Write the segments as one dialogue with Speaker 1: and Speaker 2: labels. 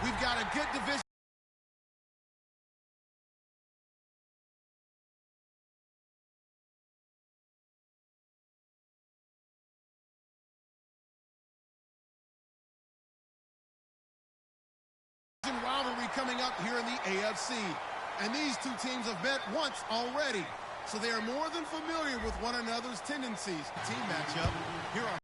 Speaker 1: We've got a good division rivalry coming up here in the AFC. And these two teams have met once already, so they are more than familiar with one another's tendencies. Team matchup. Here are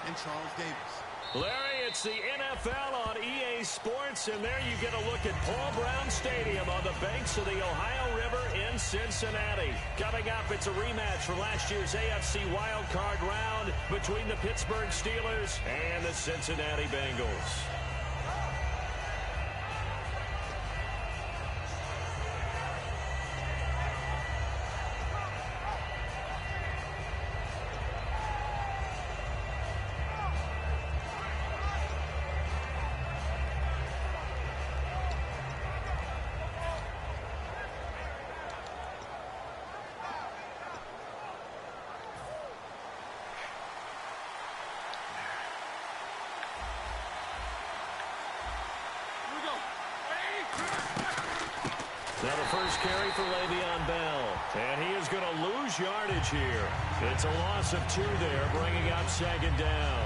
Speaker 1: and Charles Davis.
Speaker 2: Larry, it's the NFL on EA Sports, and there you get a look at Paul Brown Stadium on the banks of the Ohio River in Cincinnati. Coming up, it's a rematch from last year's AFC wildcard round between the Pittsburgh Steelers and the Cincinnati Bengals. Now the first carry for Le'Veon Bell, and he is going to lose yardage here. It's a loss of 2 there, bringing up second down.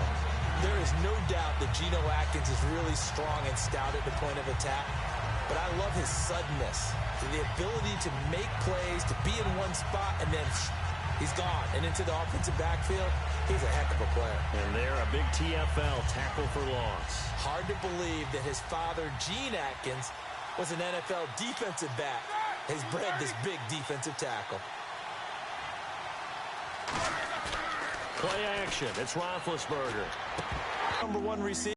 Speaker 3: There is no doubt that Geno Atkins is really strong and stout at the point of attack, but I love his suddenness, the ability to make plays, to be in one spot, and then he's gone. And into the offensive backfield, he's a heck of a player.
Speaker 2: And there, a big TFL, tackle for loss.
Speaker 3: Hard to believe that his father, Gene Atkins, was an NFL defensive back. Has bred this big defensive tackle.
Speaker 2: Play action. It's Roethlisberger.
Speaker 3: Number 1 receiver.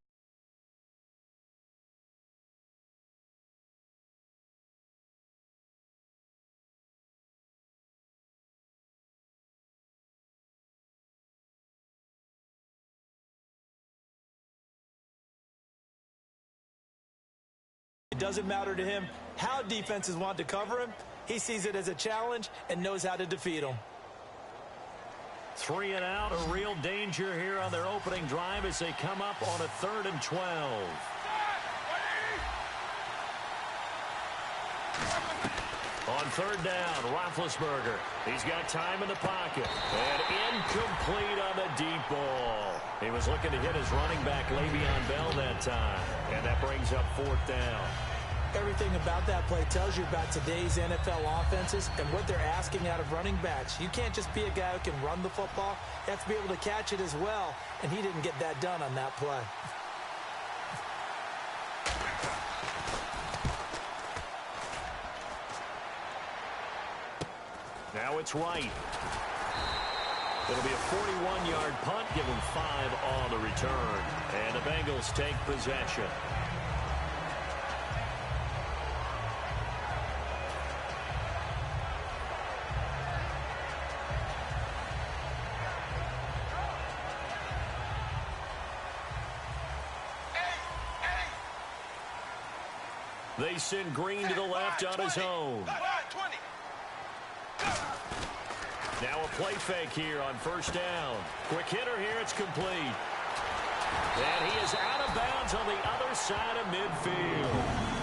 Speaker 3: It doesn't matter to him how defenses want to cover him. He sees it as a challenge and knows how to defeat them.
Speaker 2: 3 and out, a real danger here on their opening drive as they come up on a 3rd and 12. On 3rd down, Roethlisberger. He's got time in the pocket. And incomplete on the deep ball. He was looking to hit his running back, Le'Veon Bell, that time. And that brings up 4th down.
Speaker 3: Everything about that play tells you about today's NFL offenses and what they're asking out of running backs. You can't just be a guy who can run the football. You have to be able to catch it as well, and he didn't get that done on that play.
Speaker 2: Now it's Wright. It'll be a 41-yard punt, give him 5 on the return. And the Bengals take possession. They send Green to the left on his own. Now a play fake here on 1st down. Quick hitter here, it's complete. And he is out of bounds on the other side of midfield.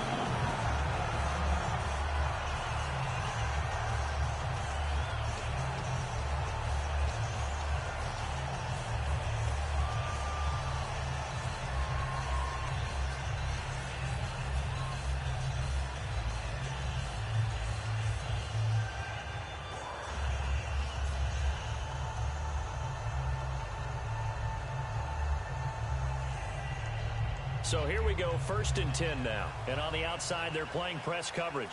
Speaker 2: So here we go, 1st and 10 now. And on the outside, they're playing press coverage.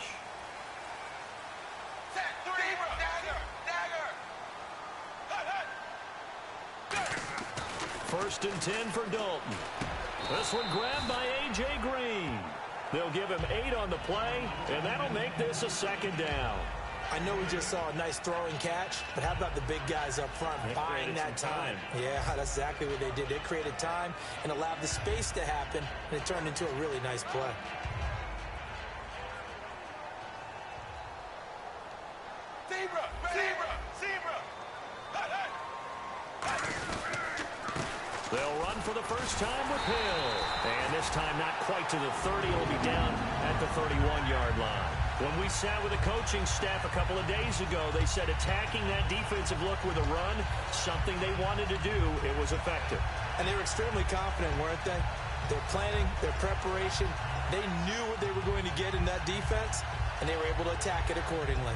Speaker 2: First and 10 for Dalton. This one grabbed by A.J. Green. They'll give him 8 on the play, and that'll make this a 2nd down.
Speaker 3: I know we just saw a nice throwing catch, but how about the big guys up front buying that time? Yeah, that's exactly what they did. They created time and allowed the space to happen, and it turned into a really nice play.
Speaker 4: Zebra! Zebra! Zebra!
Speaker 2: They'll run for the first time with Hill. And this time not quite to the 30. It'll be down at the 31-yard line. When we sat with the coaching staff a couple of days ago, they said attacking that defensive look with a run, something they wanted to do, it was effective.
Speaker 3: And they were extremely confident, weren't they? Their planning, their preparation, they knew what they were going to get in that defense, and they were able to attack it accordingly.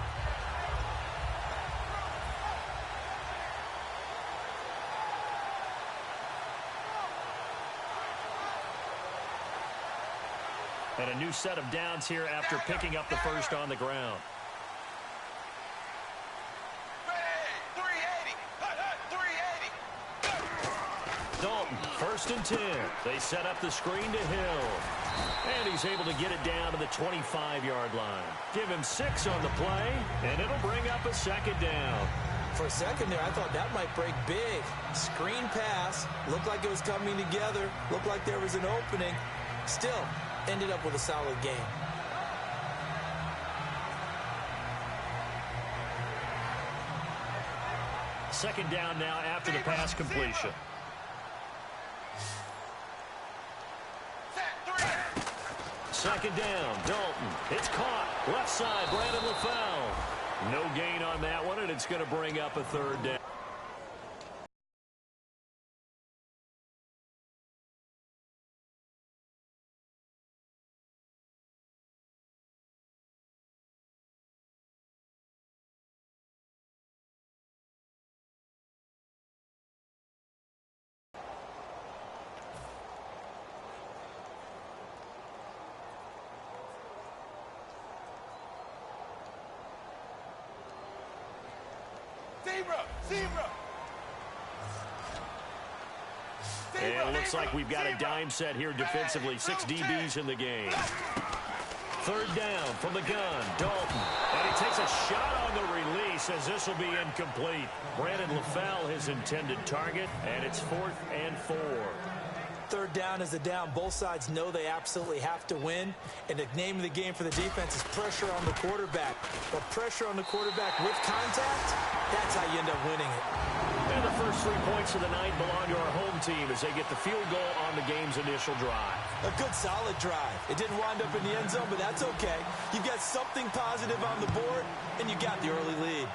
Speaker 2: And a new set of downs here after picking up the first on the ground.
Speaker 4: 380! 380!
Speaker 2: Dalton, 1st and 10. They set up the screen to Hill. And he's able to get it down to the 25-yard line. Give him 6 on the play, and it'll bring up a 2nd down.
Speaker 3: For a second there, I thought that might break big. Screen pass, looked like it was coming together, looked like there was an opening. Still, ended up with a solid game.
Speaker 2: Second down now after the pass completion. Second down, Dalton. It's caught. Left side, Brandon LaFell. No gain on that one, and it's going to bring up a 3rd down.
Speaker 4: Zebra! Zebra!
Speaker 2: And it looks like we've got a dime set here defensively. 6 DBs in the game. 3rd down from the gun, Dalton. And he takes a shot on the release as this will be incomplete. Brandon LaFell, his intended target, and it's 4th and 4.
Speaker 3: 3rd down is a down. Both sides know they absolutely have to win. And the name of the game for the defense is pressure on the quarterback. But pressure on the quarterback with contact, that's how you end up winning it.
Speaker 2: And the first 3 points of the night belong to our home team as they get the field goal on the game's initial drive.
Speaker 3: A good, solid drive. It didn't wind up in the end zone, but that's okay. You've got something positive on the board, and you got the early lead.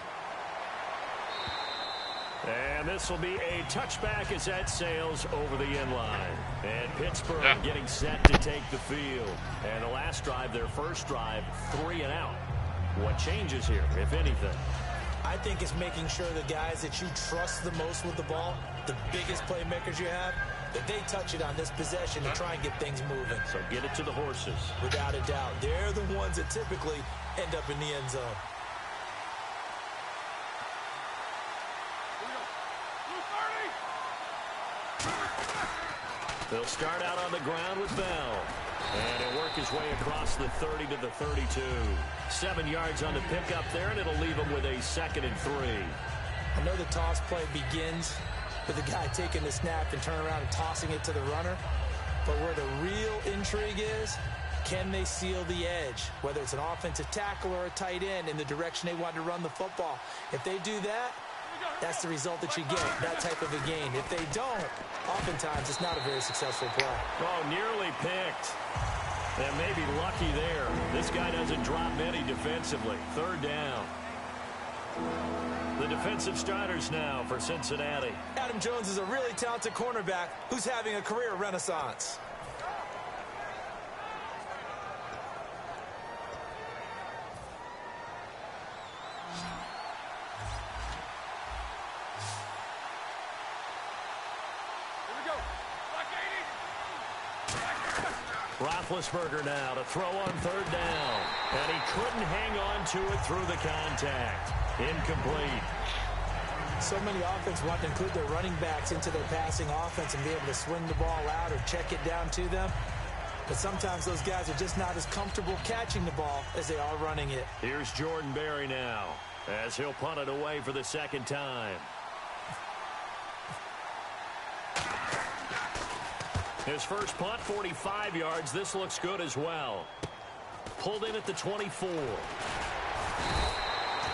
Speaker 2: And this will be a touchback as that sails over the end line. And Pittsburgh getting set to take the field. And the last drive, their first drive, 3 and out. What changes here, if anything?
Speaker 3: I think it's making sure the guys that you trust the most with the ball, the biggest playmakers you have, that they touch it on this possession to try and get things moving.
Speaker 2: So get it to the horses.
Speaker 3: Without a doubt. They're the ones that typically end up in the end zone.
Speaker 2: They'll start out on the ground with Bell. And he'll work his way across the 30 to the 32. 7 yards on the pickup there, and it'll leave him with a 2nd and 3.
Speaker 3: I know the toss play begins with the guy taking the snap and turning around and tossing it to the runner. But where the real intrigue is, can they seal the edge? Whether it's an offensive tackle or a tight end in the direction they want to run the football. If they do that, that's the result that you get, that type of a gain. If they don't, oftentimes it's not a very successful play.
Speaker 2: Oh, nearly picked. And maybe lucky there. This guy doesn't drop many defensively. 3rd down. The defensive starters now for Cincinnati.
Speaker 3: Adam Jones is a really talented cornerback who's having a career renaissance.
Speaker 2: Roethlisberger now to throw on 3rd down. And he couldn't hang on to it through the contact. Incomplete.
Speaker 3: So many offense want to include their running backs into their passing offense and be able to swing the ball out or check it down to them. But sometimes those guys are just not as comfortable catching the ball as they are running it.
Speaker 2: Here's Jordan Berry now as he'll punt it away for the 2nd time. His first punt, 45 yards. This looks good as well. Pulled in at the 24.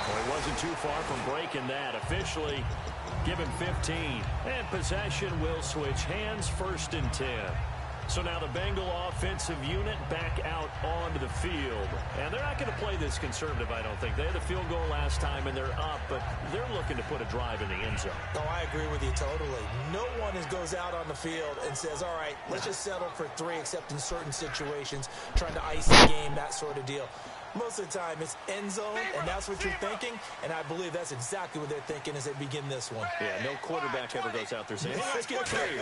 Speaker 2: Well, he wasn't too far from breaking that. Officially given 15. And possession will switch hands, 1st and 10. So now the Bengal offensive unit back out onto the field. And they're not going to play this conservative, I don't think. They had the field goal last time, and they're up, but they're looking to put a drive in the end zone.
Speaker 3: Oh, I agree with you totally. No one goes out on the field and says, all right, let's just settle for 3, except in certain situations, trying to ice the game, that sort of deal. Most of the time, it's end zone, and that's what you're thinking, and I believe that's exactly what they're thinking as they begin this one.
Speaker 2: Yeah, no quarterback ever goes out there saying, hey, let's get 3, right?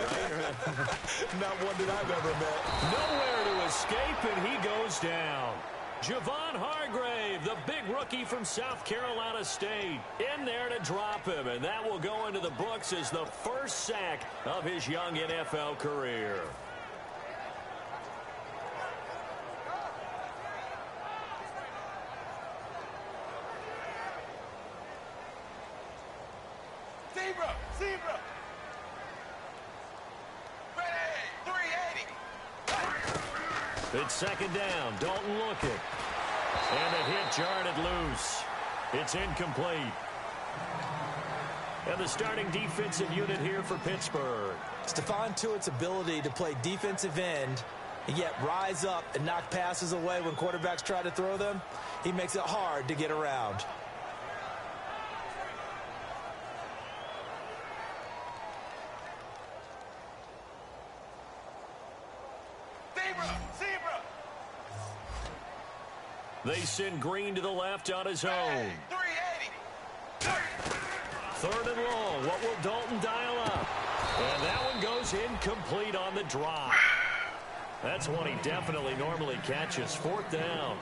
Speaker 3: Not one that I've ever met.
Speaker 2: Nowhere to escape, and he goes down. Javon Hargrave, the big rookie from South Carolina State, in there to drop him, and that will go into the books as the first sack of his young NFL career.
Speaker 4: Zebra! Ready! 380!
Speaker 2: It's 2nd down. Dalton looking. And a hit jarred it loose. It's incomplete. And the starting defensive unit here for Pittsburgh.
Speaker 3: Stephon Tuitt's ability to play defensive end and yet rise up and knock passes away when quarterbacks try to throw them, he makes it hard to get around.
Speaker 4: Zebra!
Speaker 2: They send Green to the left on his own.
Speaker 4: 380!
Speaker 2: 3rd and long. What will Dalton dial up? And that one goes incomplete on the drop. That's one he definitely normally catches. 4th down.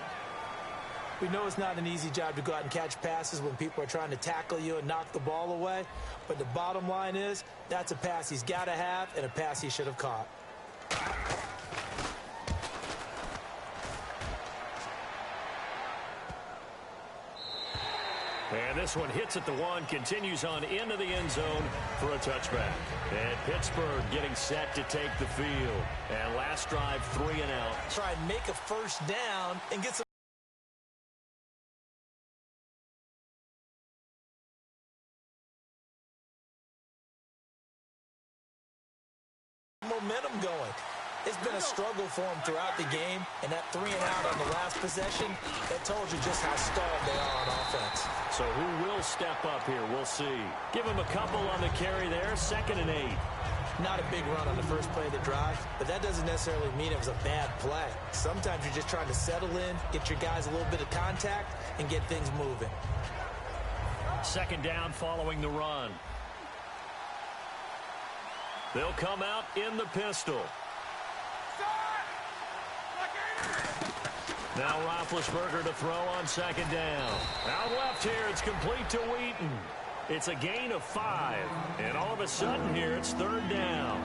Speaker 3: We know it's not an easy job to go out and catch passes when people are trying to tackle you and knock the ball away. But the bottom line is, that's a pass he's got to have and a pass he should have caught.
Speaker 2: And this one hits at the 1, continues on into the end zone for a touchback. And Pittsburgh getting set to take the field. And last drive, 3 and out.
Speaker 3: Try and make a 1st down and get some momentum going. It's been a struggle for him throughout the game, and that 3 and out on the last possession, that told you just how stalled they are on offense.
Speaker 2: So who will step up here? We'll see. Give him a couple on the carry there, 2nd and 8.
Speaker 3: Not a big run on the first play of the drive, but that doesn't necessarily mean it was a bad play. Sometimes you're just trying to settle in, get your guys a little bit of contact, and get things moving.
Speaker 2: 2nd down following the run. They'll come out in the pistol. Now Roethlisberger to throw on 2nd down. Out left here, it's complete to Wheaton. It's a gain of 5. And all of a sudden here, it's 3rd down.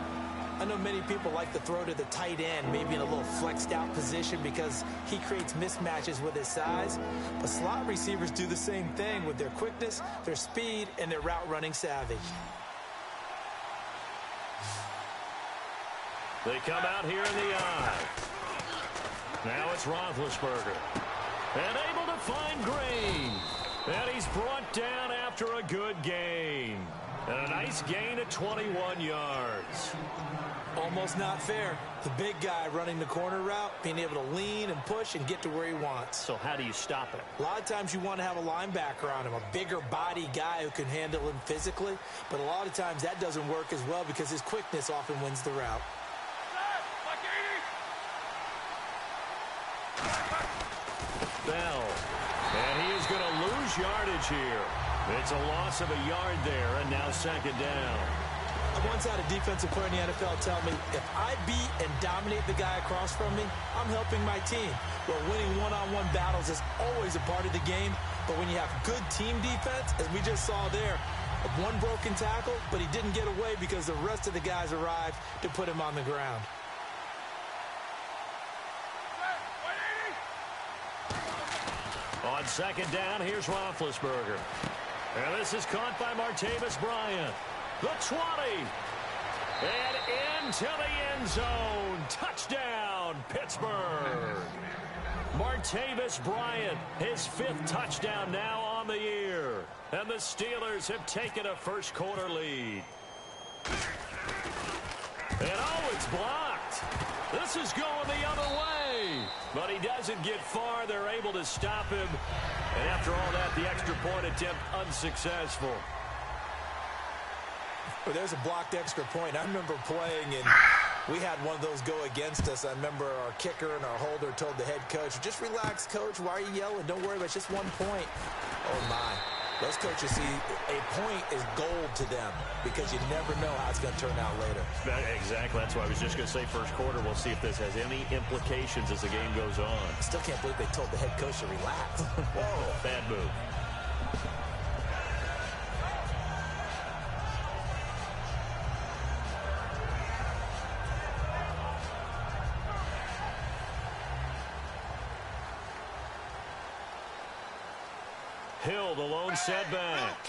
Speaker 3: I know many people like to throw to the tight end, maybe in a little flexed out position because he creates mismatches with his size. But slot receivers do the same thing with their quickness, their speed, and their route running savvy.
Speaker 2: They come out here in the eye. Now it's Roethlisberger. And able to find Green. And he's brought down after a good gain. And a nice gain of 21 yards.
Speaker 3: Almost not fair. The big guy running the corner route, being able to lean and push and get to where he wants.
Speaker 2: So how do you stop it?
Speaker 3: A lot of times you want to have a linebacker on him, a bigger body guy who can handle him physically. But a lot of times that doesn't work as well because his quickness often wins the route.
Speaker 2: Bell. And he is going to lose yardage here. It's a loss of a yard there, and now 2nd down.
Speaker 3: I once had a defensive player in the NFL tell me, if I beat and dominate the guy across from me, I'm helping my team. Well, winning one-on-one battles is always a part of the game, but when you have good team defense, as we just saw there, one broken tackle, but he didn't get away because the rest of the guys arrived to put him on the ground.
Speaker 2: On 2nd down, here's Roethlisberger. And this is caught by Martavis Bryant. The 20. And into the end zone. Touchdown, Pittsburgh. Martavis Bryant, his 5th touchdown now on the year. And the Steelers have taken a first-quarter lead. And it's blocked. This is going the other way. But he doesn't get far. They're able to stop him. And after all that, the extra point attempt unsuccessful.
Speaker 3: Well, there's a blocked extra point. I remember playing, and we had one of those go against us. I remember our kicker and our holder told the head coach, just relax, coach. Why are you yelling? Don't worry about it. It's just 1 point. Oh, my. Those coaches see a point is gold to them because you never know how it's going to turn out later.
Speaker 2: Exactly. That's why I was just going to say first quarter. We'll see if this has any implications as the game goes on.
Speaker 3: I still can't believe they told the head coach to relax.
Speaker 2: Whoa. Bad move. Hill, the lone setback.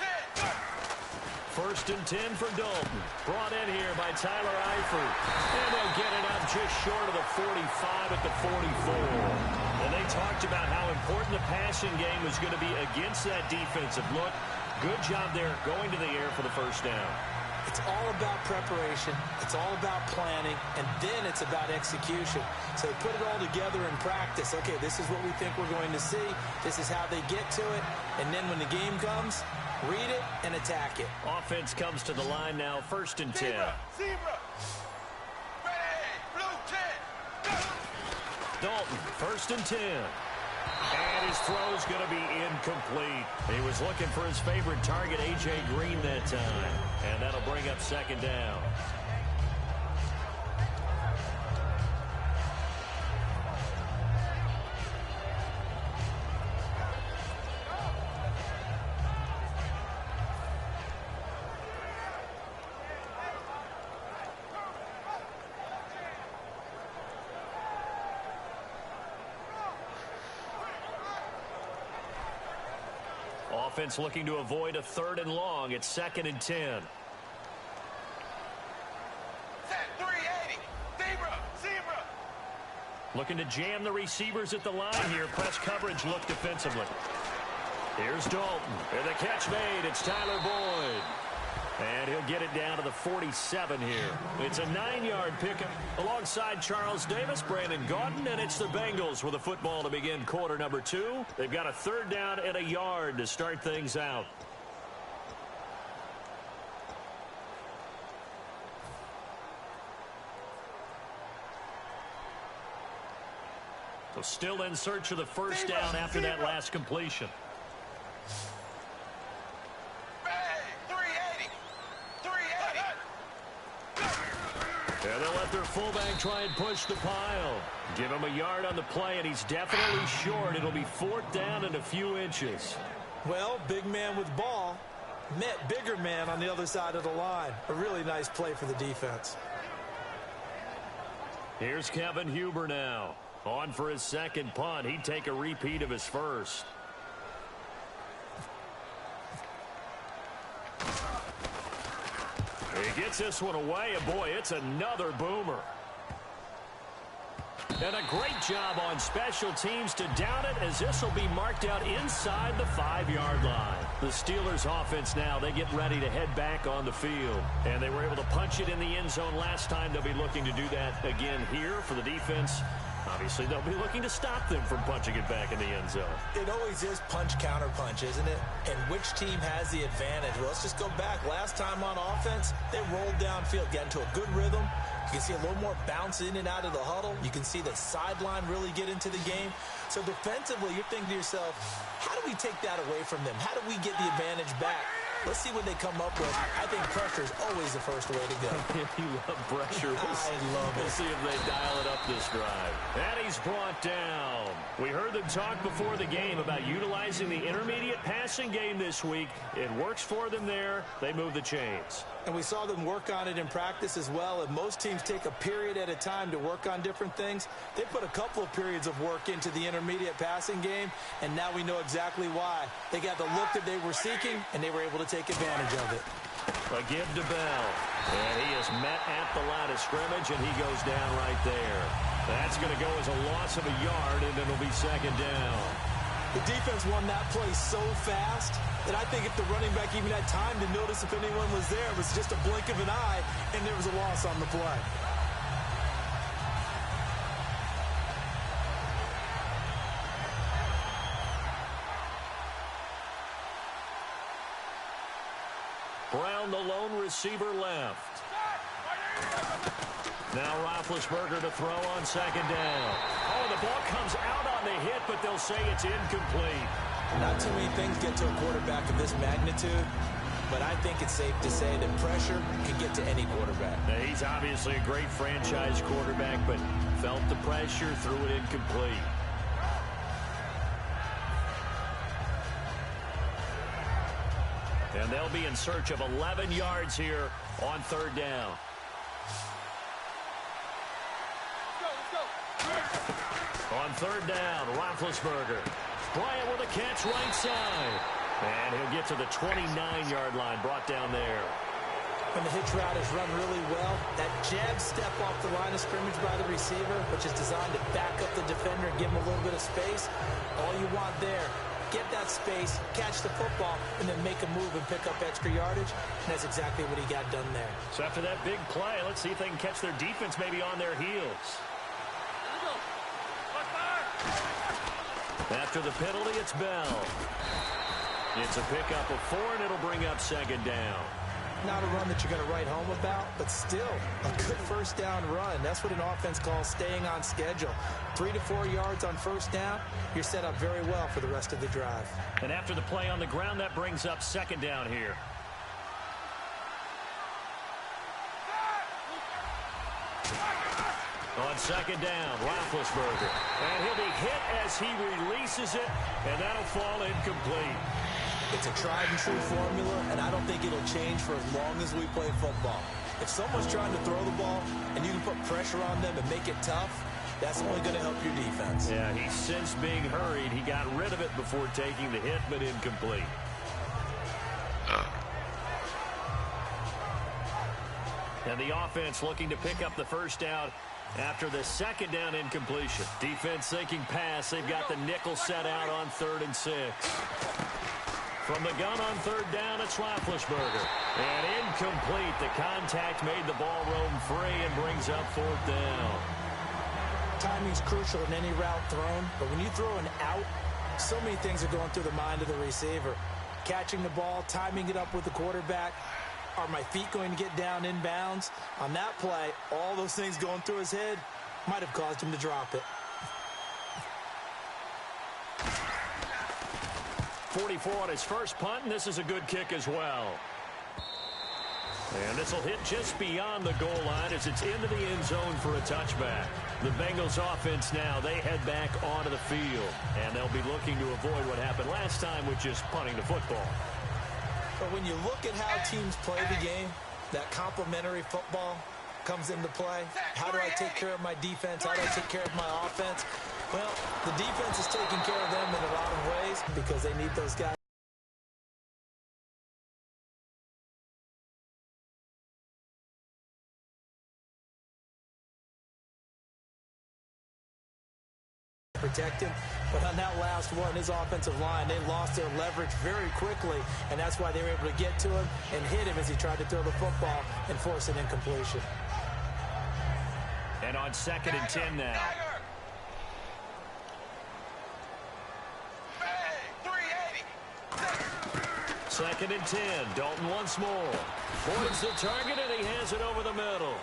Speaker 2: 1st and 10 for Dalton. Brought in here by Tyler Eifert. And they'll get it up just short of the 45 at the 44. And they talked about how important the passing game was going to be against that defensive look. Good job there going to the air for the first down.
Speaker 3: It's all about preparation. It's all about planning. And then it's about execution. So they put it all together in practice. Okay, this is what we think we're going to see. This is how they get to it. And then when the game comes, read it and attack it.
Speaker 2: Offense comes to the line now, 1st and 10.
Speaker 4: Zebra. Ready. Blue 10.
Speaker 2: Dalton, 1st and 10. And his throw's going to be incomplete. He was looking for his favorite target, A.J. Green, that time. And that'll bring up 2nd down. Offense looking to avoid a 3rd and long. It's 2nd and 10.
Speaker 4: Set 380. Zebra.
Speaker 2: Looking to jam the receivers at the line here. Press coverage look defensively. Here's Dalton. And the catch made. It's Tyler Boyd. And he'll get it down to the 47 here. It's a 9-yard pickup alongside Charles Davis, Brandon Gaudin, and it's the Bengals with a football to begin quarter number 2. They've got a 3rd down and a yard to start things out. So still in search of the first down after that last completion. And they'll let their fullback try and push the pile. Give him a yard on the play, and he's definitely short. It'll be 4th down and a few inches.
Speaker 3: Well, big man with ball met bigger man on the other side of the line. A really nice play for the defense.
Speaker 2: Here's Kevin Huber now. On for his 2nd punt. He'd take a repeat of his first. He gets this one away, and boy, it's another boomer. And a great job on special teams to down it, as this will be marked out inside the 5-yard line. The Steelers offense now, they get ready to head back on the field. And they were able to punch it in the end zone last time. They'll be looking to do that again here for the defense. Obviously, they'll be looking to stop them from punching it back in the end zone.
Speaker 3: It always is punch-counter-punch, isn't it? And which team has the advantage? Well, let's just go back. Last time on offense, they rolled downfield, got into a good rhythm. You can see a little more bounce in and out of the huddle. You can see the sideline really get into the game. So defensively, you're thinking to yourself, how do we take that away from them? How do we get the advantage back? Let's see what they come up with. I think pressure is always the first way to go.
Speaker 2: You love pressure.
Speaker 3: I love it.
Speaker 2: We'll see if they dial it up this drive. And he's brought down. We heard them talk before the game about utilizing the intermediate passing game this week. It works for them there. They move the chains.
Speaker 3: And we saw them work on it in practice as well. And most teams take a period at a time to work on different things. They put a couple of periods of work into the intermediate passing game, and now we know exactly why. They got the look that they were seeking, and they were able to take advantage of it.
Speaker 2: A give to Bell. And he is met at the line of scrimmage, and he goes down right there. That's going to go as a loss of a yard, and it'll be 2nd down.
Speaker 3: The defense won that play so fast that I think if the running back even had time to notice if anyone was there, it was just a blink of an eye, and there was a loss on the play.
Speaker 2: Brown, the lone receiver, left. Now Roethlisberger to throw on second down. Oh, the ball comes out on the hit, but they'll say it's incomplete.
Speaker 3: Not too many things get to a quarterback of this magnitude, but I think it's safe to say that pressure can get to any quarterback.
Speaker 2: Now, he's obviously a great franchise quarterback, but felt the pressure, threw it incomplete. And they'll be in search of 11 yards here on third down. On third down, Roethlisberger. Bryant with a catch right side. And he'll get to the 29-yard line, brought down there.
Speaker 3: When the hitch route is run really well, that jab step off the line of scrimmage by the receiver, which is designed to back up the defender and give him a little bit of space, all you want there, get that space, catch the football, and then make a move and pick up extra yardage. And that's exactly what he got done there.
Speaker 2: So after that big play, let's see if they can catch their defense maybe on their heels. After the penalty, it's Bell. It's a pickup of 4, and it'll bring up second down.
Speaker 3: Not a run that you're going to write home about, but still a good first down run. That's what an offense calls staying on schedule. 3 to 4 yards on first down, you're set up very well for the rest of the drive.
Speaker 2: And after the play on the ground, that brings up second down here. On second down, Roethlisberger. And he'll be hit as he releases it, and that'll fall incomplete.
Speaker 3: It's a tried-and-true formula, and I don't think it'll change for as long as we play football. If someone's trying to throw the ball, and you can put pressure on them and make it tough, that's only going to help your defense.
Speaker 2: Yeah, he's since being hurried. He got rid of it before taking the hit, but incomplete. And the offense looking to pick up the first down after the second down incompletion. Defense thinking pass. They've got the nickel set out on 3rd and 6. From the gun on third down, it's Roethlisberger. And incomplete. The contact made the ball roam free and brings up 4th down.
Speaker 3: Timing's crucial in any route thrown, but when you throw an out, so many things are going through the mind of the receiver. Catching the ball, timing it up with the quarterback. Are my feet going to get down in bounds? On that play, all those things going through his head might have caused him to drop it.
Speaker 2: 44 on his first punt, and this is a good kick as well. And this will hit just beyond the goal line as it's into the end zone for a touchback. The Bengals offense now, they head back onto the field, and they'll be looking to avoid what happened last time with just punting the football.
Speaker 3: But when you look at how teams play the game, that complementary football comes into play. How do I take care of my defense? How do I take care of my offense? Well, the defense is taking care of them in a lot of ways because they need those guys. Protect him, but on that last one, his offensive line, they lost their leverage very quickly, and that's why they were able to get to him and hit him as he tried to throw the football and force an incompletion.
Speaker 2: And on 2nd and 10 now. Second and 10. Dalton once more. Boyd's the target, and he has it over the middle.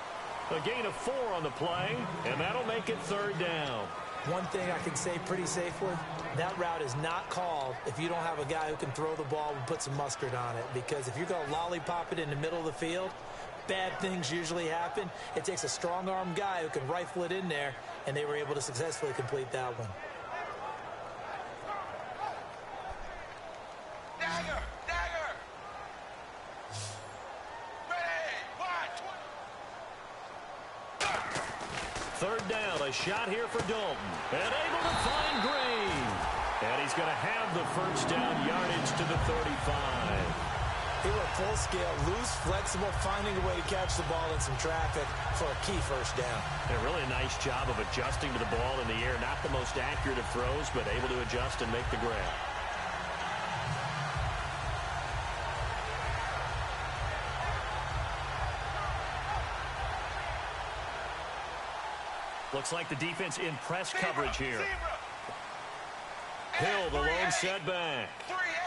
Speaker 2: A gain of 4 on the play, and that'll make it 3rd down.
Speaker 3: One thing I can say pretty safely, that route is not called if you don't have a guy who can throw the ball and put some mustard on it. Because if you're going to lollipop it in the middle of the field, bad things usually happen. It takes a strong-arm guy who can rifle it in there, and they were able to successfully complete that one.
Speaker 4: Dagger! Dagger! Ready! Watch!
Speaker 2: 3rd down, a shot here for Dalton. And able to find Green. And he's going to have the first down yardage to the 35.
Speaker 3: He went full scale, loose, flexible, finding a way to catch the ball in some traffic for a key first down.
Speaker 2: A really nice job of adjusting to the ball in the air. Not the most accurate of throws, but able to adjust and make the grab. Looks like the defense in press coverage here. Hill, the lone setback.
Speaker 4: 380.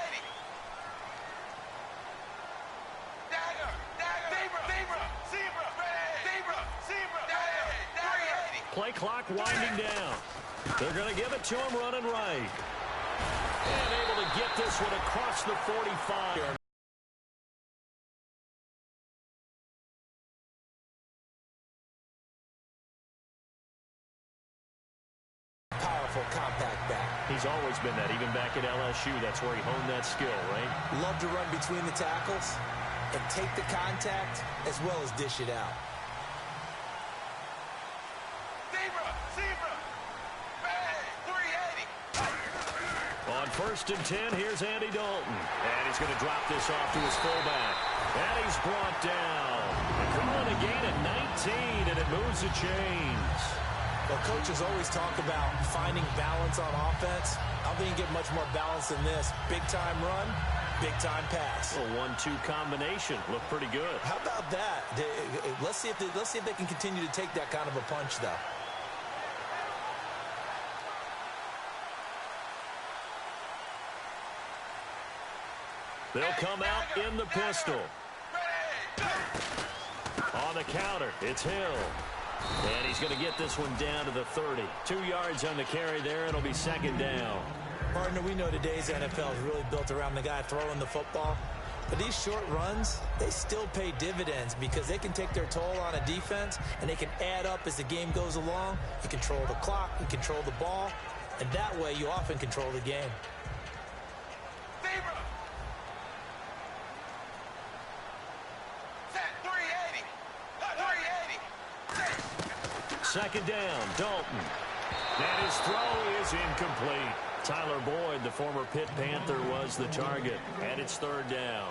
Speaker 2: Play clock winding down. They're going to give it to him running right. And able to get this one across the 45.
Speaker 3: Powerful, compact back.
Speaker 2: He's always been that, even back at LSU. That's where he honed that skill, right?
Speaker 3: Love to run between the tackles and take the contact as well as dish it out.
Speaker 2: On 1st and 10, here's Andy Dalton. And he's going to drop this off to his fullback. And he's brought down. They're calling a gain at 19, and it moves the chains.
Speaker 3: Well, coaches always talk about finding balance on offense. I don't think you get much more balance than this. Big-time run, big-time pass.
Speaker 2: A 1-2 combination. Looked pretty good.
Speaker 3: How about that? Let's see if they can continue to take that kind of a punch, though.
Speaker 2: They'll come out in the pistol. On the counter, it's Hill. And he's going to get this one down to the 30. 2 yards on the carry there. It'll be 2nd down.
Speaker 3: Partner, we know today's NFL is really built around the guy throwing the football. But these short runs, they still pay dividends because they can take their toll on a defense, and they can add up as the game goes along. You control the clock, you control the ball, and that way you often control the game.
Speaker 2: 2nd down, Dalton. And his throw is incomplete. Tyler Boyd, the former Pitt Panther, was the target. And it's 3rd down.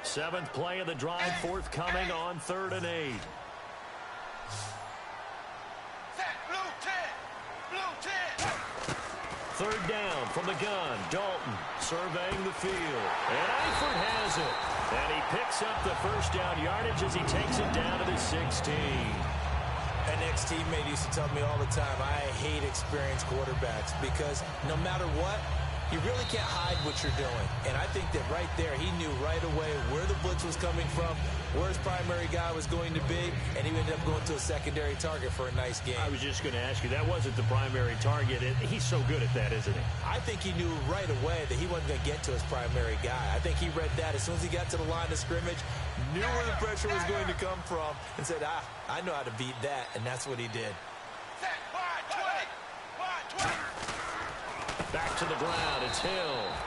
Speaker 2: Seventh play of the drive, forthcoming on 3rd and 8. Third down from the gun. Dalton surveying the field. And Eifert has it. And he picks up the first down yardage as he takes it down to the 16.
Speaker 3: An ex-teammate used to tell me all the time, I hate experienced quarterbacks because no matter what, you really can't hide what you're doing. And I think that right there, he knew right away where the blitz was coming from, where his primary guy was going to be, and he ended up going to a secondary target for a nice game.
Speaker 2: I was just going to ask you, that wasn't the primary target. He's so good at that, isn't he?
Speaker 3: I think he knew right away that he wasn't going to get to his primary guy. I think he read that as soon as he got to the line of scrimmage, knew where the pressure was going to come from, and said, I know how to beat that, and that's what he did.
Speaker 2: Back to the ground, it's Hill.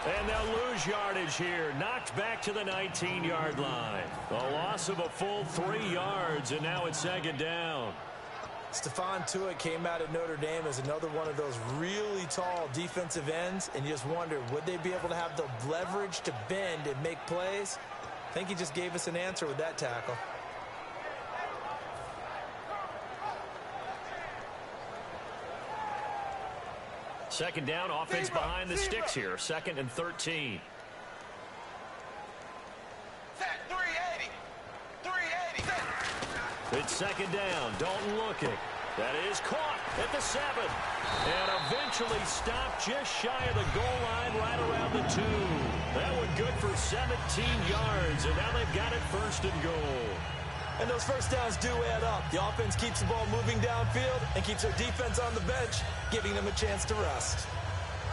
Speaker 2: And they'll lose yardage here. Knocked back to the 19-yard line. A loss of a full 3 yards, and now it's 2nd down.
Speaker 3: Stephon Tuitt came out at Notre Dame as another one of those really tall defensive ends, and you just wonder, would they be able to have the leverage to bend and make plays? I think he just gave us an answer with that tackle.
Speaker 2: Second down, offense behind the sticks here. 2nd and 13. It's 2nd down. Dalton looking. That is caught at the 7. And eventually stopped just shy of the goal line right around the 2. That one good for 17 yards. And now they've got it 1st and goal.
Speaker 3: And those first downs do add up. The offense keeps the ball moving downfield and keeps their defense on the bench, giving them a chance to rest.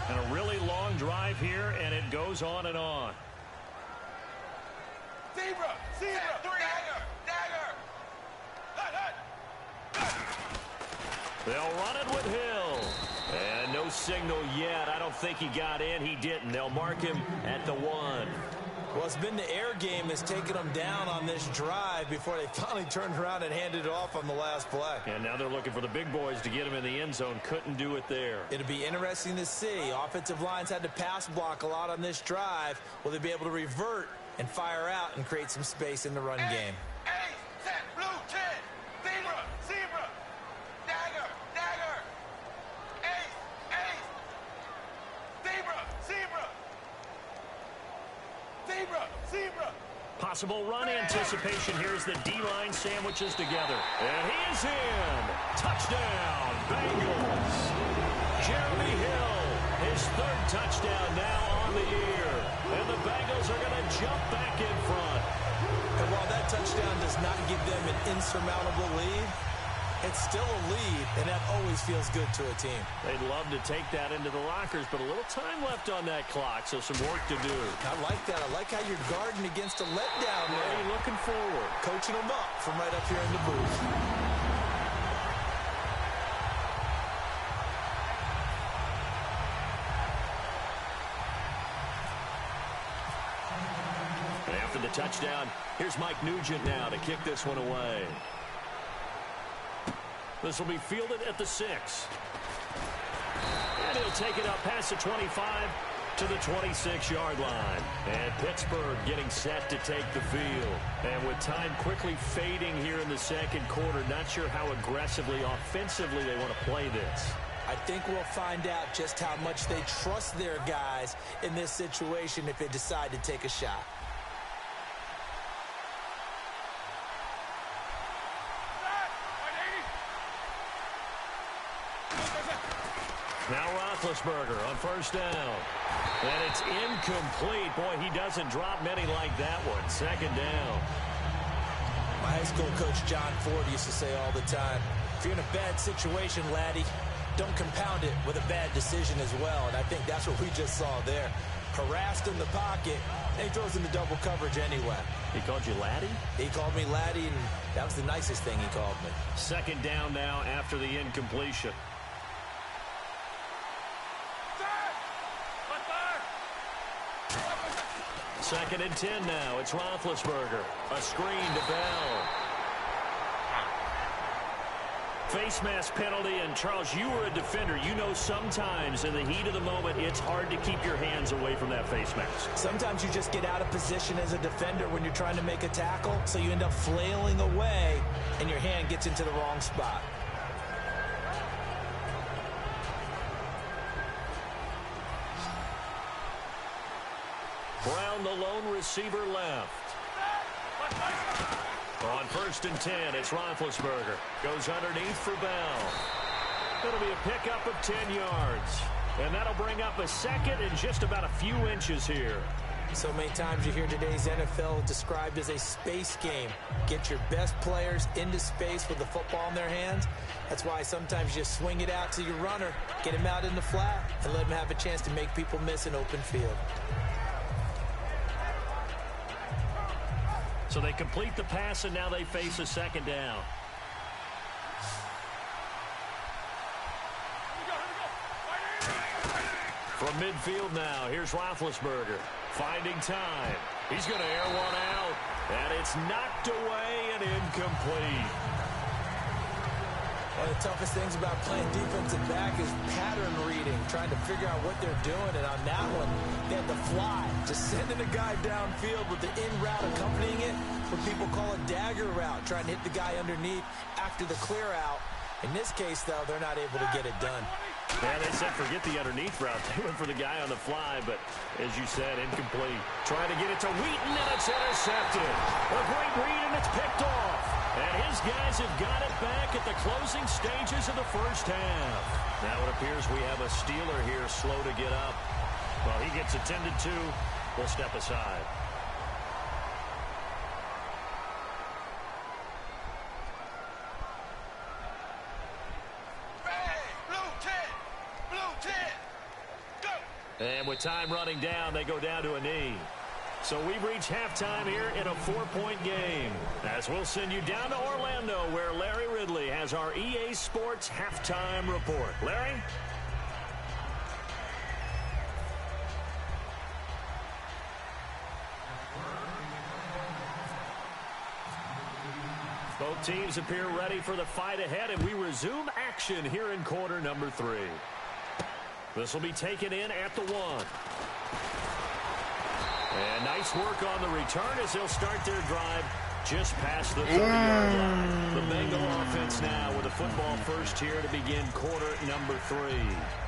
Speaker 2: And a really long drive here, and it goes on and on.
Speaker 4: Zebra, dagger.
Speaker 2: They'll run it with Hill. And no signal yet. I don't think he got in. He didn't. They'll mark him at the 1.
Speaker 3: Well, it's been the air game that's taken them down on this drive before they finally turned around and handed it off on the last play.
Speaker 2: And now they're looking for the big boys to get him in the end zone. Couldn't do it there.
Speaker 3: It'll be interesting to see. Offensive lines had to pass block a lot on this drive. Will they be able to revert and fire out and create some space in the run game?
Speaker 4: Set, blue, 10, zebra, zebra, dagger, dagger, ace, zebra, zebra, zebra, zebra.
Speaker 2: Possible run anticipation here as the D-line sandwiches together. And he is in. Touchdown, Bengals. Jeremy Hill, his third touchdown now on the year. And the Bengals are going to jump back in front.
Speaker 3: And while that touchdown does not give them an insurmountable lead, it's still a lead, and that always feels good to a team.
Speaker 2: They'd love to take that into the lockers, but a little time left on that clock, so some work to do.
Speaker 3: I like that. I like how you're guarding against a letdown there.
Speaker 2: Hey, looking forward.
Speaker 3: Coaching them up from right up here in the booth.
Speaker 2: After the touchdown, here's Mike Nugent now to kick this one away. This will be fielded at the 6. And he'll take it up past the 25 to the 26-yard line. And Pittsburgh getting set to take the field. And with time quickly fading here in the second quarter, not sure how aggressively, offensively they want to play this.
Speaker 3: I think we'll find out just how much they trust their guys in this situation if they decide to take a shot.
Speaker 2: Now Roethlisberger on first down. And it's incomplete. Boy, he doesn't drop many like that one. Second down.
Speaker 3: My high school coach, John Ford, used to say all the time, if you're in a bad situation, laddie, don't compound it with a bad decision as well. And I think that's what we just saw there. Harassed in the pocket, and he throws into double coverage anyway.
Speaker 2: He called you laddie?
Speaker 3: He called me laddie, and that was the nicest thing he called me.
Speaker 2: Second down now after the incompletion. Second and 10 now. It's Roethlisberger. A screen to Bell. Face mask penalty, and Charles, you were a defender. You know sometimes in the heat of the moment, it's hard to keep your hands away from that face mask.
Speaker 3: Sometimes you just get out of position as a defender when you're trying to make a tackle, so you end up flailing away, and your hand gets into the wrong spot.
Speaker 2: Brown, the lone receiver, left. On first and 10, it's Roethlisberger. Goes underneath for Bell. That'll be a pickup of 10 yards. And that'll bring up a second and just about a few inches here.
Speaker 3: So many times you hear today's NFL described as a space game. Get your best players into space with the football in their hands. That's why sometimes you swing it out to your runner, get him out in the flat, and let him have a chance to make people miss an open field.
Speaker 2: So they complete the pass, and now they face a second down. From midfield now, here's Roethlisberger. Finding time. He's going to air one out. And it's knocked away and incomplete.
Speaker 3: One of the toughest things about playing defensive back is pattern reading, trying to figure out what they're doing. And on that one, they had to fly, just sending a guy downfield with the in route accompanying it, what people call a dagger route, trying to hit the guy underneath after the clear out. In this case, though, they're not able to get it done.
Speaker 2: Yeah, they said forget the underneath route. They went for the guy on the fly, but as you said, incomplete. Trying to get it to Wheaton, and it's intercepted. A great read, and it's picked off. And his guys have got it back at the closing stages of the first half. Now it appears we have a Steeler here slow to get up. Well, he gets attended to. We'll step aside. And with time running down, they go down to a knee. So we've reached halftime here in a 4-point game. As we'll send you down to Orlando, where Larry Ridley has our EA Sports halftime report. Larry? Both teams appear ready for the fight ahead, and we resume action here in quarter number 3. This will be taken in at the 1. And nice work on the return as they'll start their drive just past the 30-yard line. The Bengal offense now with a football first here to begin quarter number 3.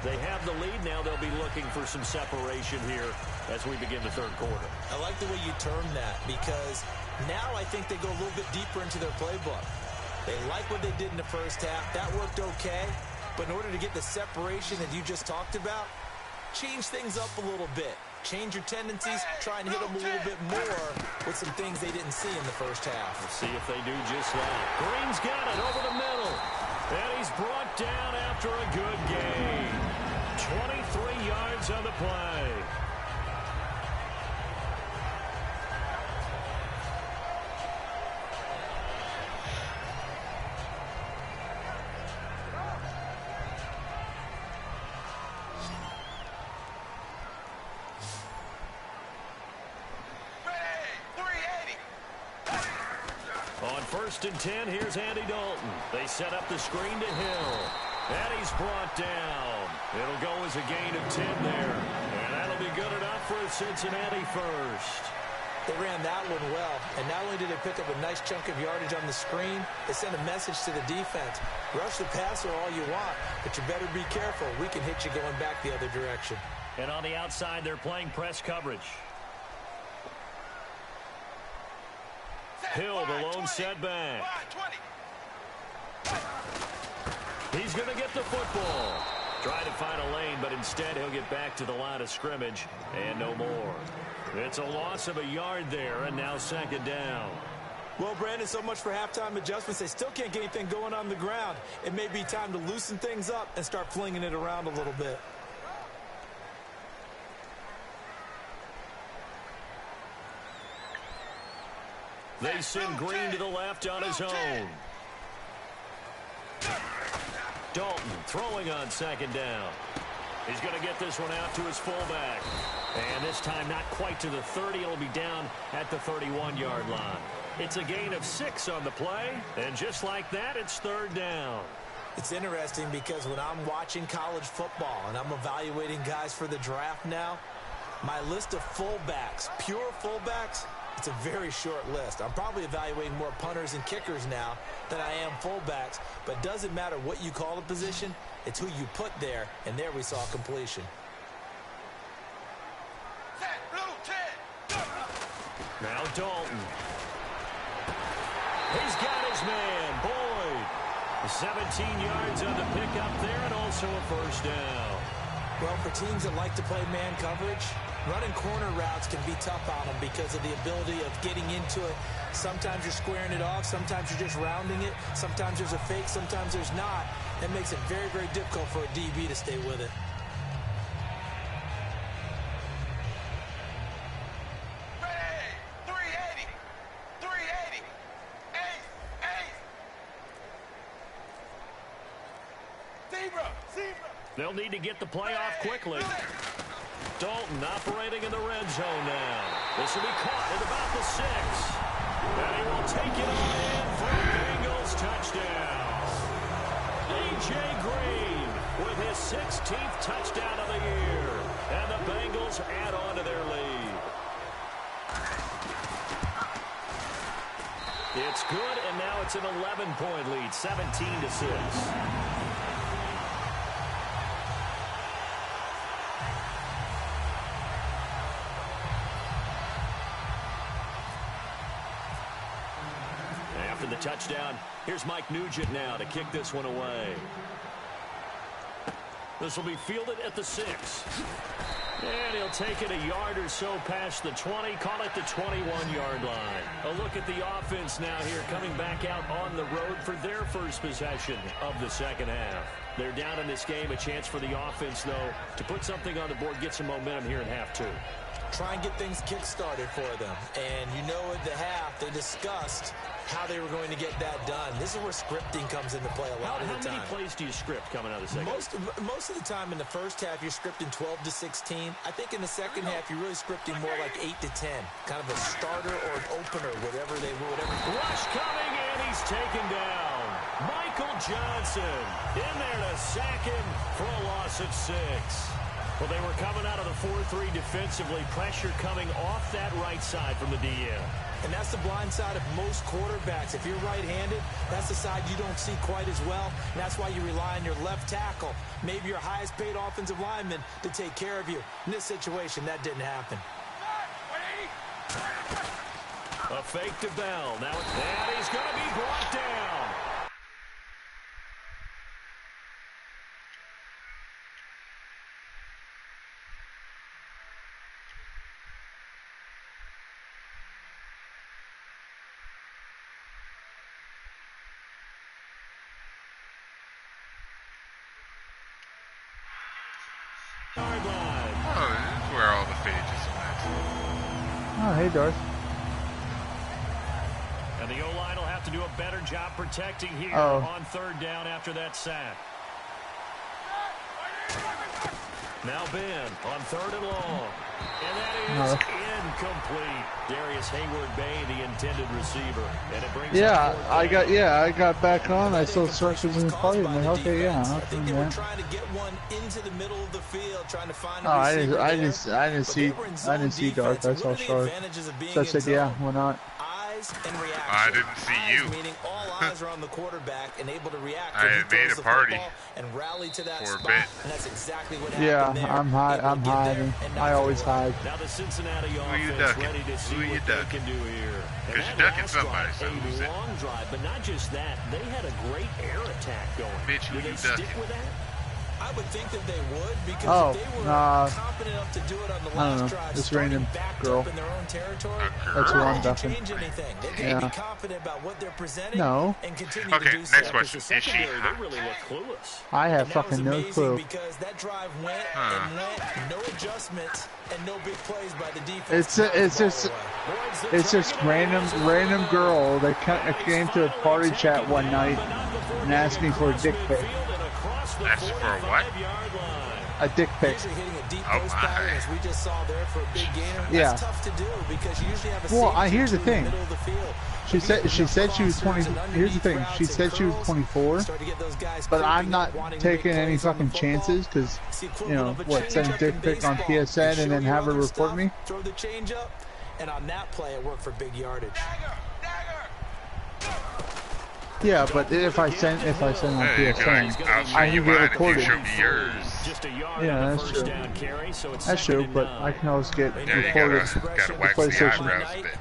Speaker 2: They have the lead now. They'll be looking for some separation here as we begin the third quarter.
Speaker 3: I like the way you termed that, because now I think they go a little bit deeper into their playbook. They like what they did in the first half. That worked okay. But in order to get the separation that you just talked about, change things up a little bit. Change your tendencies, try and hit them a little bit more with some things they didn't see in the first half.
Speaker 2: Let's see if they do just that. Green's got it over the middle. And he's brought down after a good gain. 23 yards on the play. First and 10, here's Andy Dalton. They set up the screen to Hill. And he's brought down. It'll go as a gain of 10 there. And that'll be good enough for a Cincinnati first.
Speaker 3: They ran that one well. And not only did they pick up a nice chunk of yardage on the screen, they sent a message to the defense. Rush the passer all you want, but you better be careful. We can hit you going back the other direction.
Speaker 2: And on the outside, they're playing press coverage. Hill, the lone setback. He's going to get the football. Try to find a lane, but instead he'll get back to the line of scrimmage and no more. It's a loss of a yard there, and now second down.
Speaker 3: Well, Brandon, so much for halftime adjustments. They still can't get anything going on the ground. It may be time to loosen things up and start flinging it around a little bit.
Speaker 2: They send Green to the left on his own. Dalton throwing on second down. He's going to get this one out to his fullback. And this time not quite to the 30. It'll be down at the 31-yard line. It's a gain of 6 on the play. And just like that, it's third down.
Speaker 3: It's interesting because when I'm watching college football and I'm evaluating guys for the draft now, my list of fullbacks, pure fullbacks, it's a very short list. I'm probably evaluating more punters and kickers now than I am fullbacks, but it doesn't matter what you call the position, it's who you put there, and there we saw completion.
Speaker 2: Now Dalton. He's got his man, Boyd. 17 yards on the pickup there and also a first down.
Speaker 3: Well, for teams that like to play man coverage, running corner routes can be tough on them because of the ability of getting into it. Sometimes you're squaring it off. Sometimes you're just rounding it. Sometimes there's a fake. Sometimes there's not. That makes it very, very difficult for a DB to stay with it.
Speaker 4: Ready! 380! 380! Ace! Zebra!
Speaker 2: They'll need to get the play off quickly. Dalton operating in the red zone now. This will be caught at about the 6. And he will take it on in for a Bengals touchdown. A.J. Green with his 16th touchdown of the year. And the Bengals add on to their lead. It's good, and now it's an 11-point lead, 17-6. The touchdown. Here's Mike Nugent now to kick this one away. This will be fielded at the 6. And he'll take it a yard or so past the 20, call it the 21-yard line. A look at the offense now here coming back out on the road for their first possession of the second half. They're down in this game. A chance for the offense, though, to put something on the board, get some momentum here in half 2.
Speaker 3: try and get things kick-started for them. And you know at the half, they discussed how they were going to get that done. This is where scripting comes into play a lot of the time.
Speaker 2: How many plays do you script coming out of the second?
Speaker 3: Most of the time in the first half, you're scripting 12 to 16. I think in the second half, you're really scripting more like 8 to 10. Kind of a starter or an opener, whatever.
Speaker 2: Rush coming, and he's taken down. Michael Johnson in there to sack him for a loss of 6. Well, they were coming out of the 4-3 defensively. Pressure coming off that right side from the DM.
Speaker 3: And that's the blind side of most quarterbacks. If you're right-handed, that's the side you don't see quite as well. And that's why you rely on your left tackle, maybe your highest-paid offensive lineman, to take care of you. In this situation, that didn't happen.
Speaker 2: A fake to Bell. Now, and he's going to be brought down.
Speaker 5: Oh, this is where all the pages went.
Speaker 6: Oh, hey, Darth.
Speaker 2: And the O-line will have to do a better job protecting here on third down after that sack. Now Ben on third and long. And that is incomplete. Darius Hayward-Bay, the intended receiver. And it brings
Speaker 6: I got back on. I saw Circus in the party. I'm like, okay, yeah.
Speaker 3: I think they were trying to get one into the middle of the field, trying to find a
Speaker 6: receiver. I didn't see Darth. I saw Sharp. So I said, yeah, why not?
Speaker 3: And reaction.
Speaker 5: I didn't see you.
Speaker 3: Meaning all eyes are on the quarterback and able to react.
Speaker 5: I made a party
Speaker 3: and rally to that
Speaker 5: for
Speaker 3: spot.
Speaker 5: a bit.
Speaker 3: And that's exactly what happened there.
Speaker 6: I'm hiding. I always hide.
Speaker 2: Now the Cincinnati offense ready to see what they can do here.
Speaker 5: Because you're ducking somebody, so who's it?
Speaker 2: A long drive, but not just that. They had a great air attack going.
Speaker 5: Bitch, who
Speaker 2: do
Speaker 5: you
Speaker 2: they
Speaker 5: ducking?
Speaker 2: stick with that?
Speaker 3: I would think that they would, because if they were confident enough to do it on the last drive,
Speaker 6: this random girl.
Speaker 3: up in their own territory,
Speaker 6: That's who I'm ducking.
Speaker 3: change anything. They can be confident about what they're presenting and continue to do so.
Speaker 5: Next question. Is she
Speaker 2: They really look clueless.
Speaker 6: I have fucking no clue.
Speaker 3: Because that drive went and went, no adjustments and no big plays by the defense.
Speaker 6: It's just random girl that came to a party chat one night and asked me for a dick pic.
Speaker 5: That's for a what?
Speaker 6: A dick pic.
Speaker 3: As we just saw there for a big gainer. That's tough to do because you usually have a
Speaker 6: here's the thing. She said she was 20. Here's the thing. She said she was 24, but I'm not taking any fucking chances because, you know, send a dick pic on PSN and then have her report me.
Speaker 3: Throw the change up, and on that play, it worked for big yardage.
Speaker 6: Yeah, but if I send on PSN, I can get recorded. Yeah, that's true. That's true, but I can always get recorded.
Speaker 5: Gotta wax the eyebrows a bit.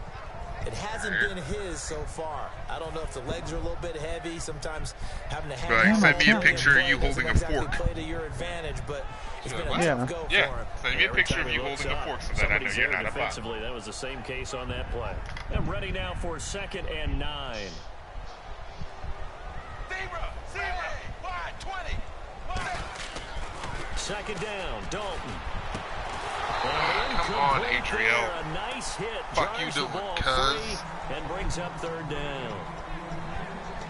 Speaker 3: It hasn't been his so far. I don't know if the legs are a little bit heavy. Sometimes having to
Speaker 5: send me a picture of you holding a fork.
Speaker 3: Play to your advantage, but it's been a tough go for him.
Speaker 5: Send me a picture of you holding a fork so that I know you're not a bot.
Speaker 2: That was the same case on that play. I'm ready now for 2nd and 9. Second down, Dalton.
Speaker 5: Come on, Adriel.
Speaker 2: A nice hit.
Speaker 5: Fuck you doing, cuz?
Speaker 2: And brings up 3rd down.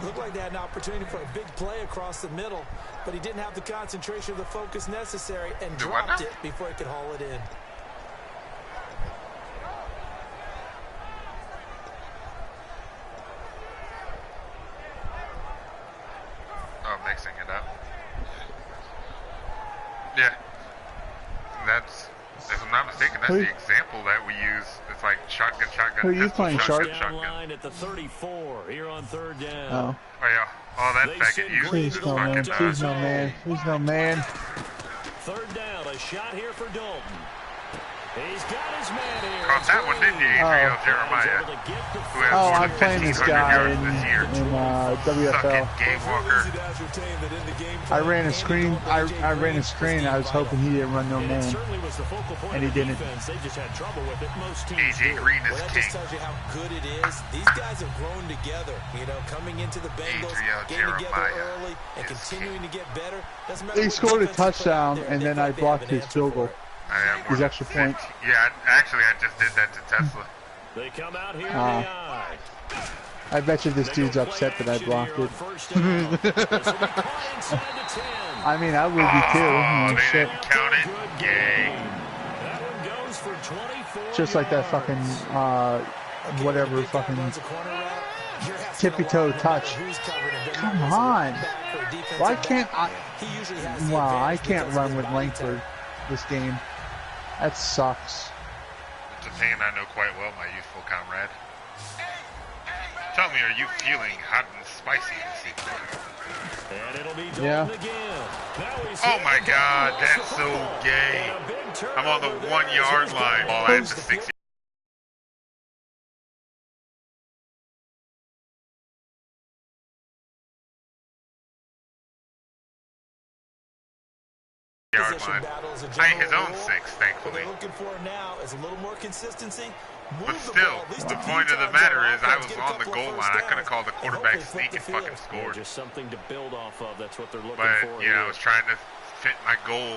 Speaker 3: Looked like they had an opportunity for a big play across the middle, but he didn't have the concentration or the focus necessary and dropped it before he could haul it in.
Speaker 5: Oh, mixing it up. Yeah. If I'm not mistaken, that's the example that we use. It's like shotgun,
Speaker 6: Who are you playing, Sharp?
Speaker 2: Line at the 34 here on 3rd down.
Speaker 6: Oh
Speaker 5: yeah. Oh, that faggot used.
Speaker 6: Please no man. Please no man. Please no man.
Speaker 2: 3rd down. A shot here for Dalton. He's got his man here.
Speaker 5: Caught that one, didn't you, Adriel Jeremiah?
Speaker 6: I'm playing this guy in WFL.
Speaker 5: Game walker.
Speaker 6: I ran a screen. I ran a screen. I was hoping he didn't run no man, and he didn't.
Speaker 5: AJ Green is king.
Speaker 3: That just tells you how good it is. These guys have grown together. You know, coming into the Bengals, getting together early, and continuing to get better.
Speaker 6: He scored a touchdown, and then I blocked his field goal. These extra points.
Speaker 5: Yeah, actually, I just did that to Tesla.
Speaker 2: They come out here in the eye.
Speaker 6: I bet you this dude's upset that I blocked it. I mean, I would be too.
Speaker 5: Oh, they
Speaker 6: shit.
Speaker 5: didn't count it. Yay.
Speaker 2: That one goes for 24
Speaker 6: Just like that fucking, whatever fucking tippy-toe touch. Come on. Why can't I? Wow, I can't run with Langford this game. That sucks.
Speaker 5: It's a pain I know quite well, my youthful comrade. Tell me, are you feeling hot and spicy this evening?
Speaker 2: And it'll be
Speaker 6: yeah.
Speaker 5: Oh my God, that's so gay. I'm on the 1 yard line while at the 6 yard line. I ain't his own 6, thankfully.
Speaker 3: What they're looking for now is a little more consistency.
Speaker 5: But still, the point of the matter is I was on the goal line. I could have called the quarterback sneak and fucking scored.
Speaker 2: Just something to build off of. That's what they're looking
Speaker 5: but,
Speaker 2: for.
Speaker 5: But, yeah, I was trying to fit my goal.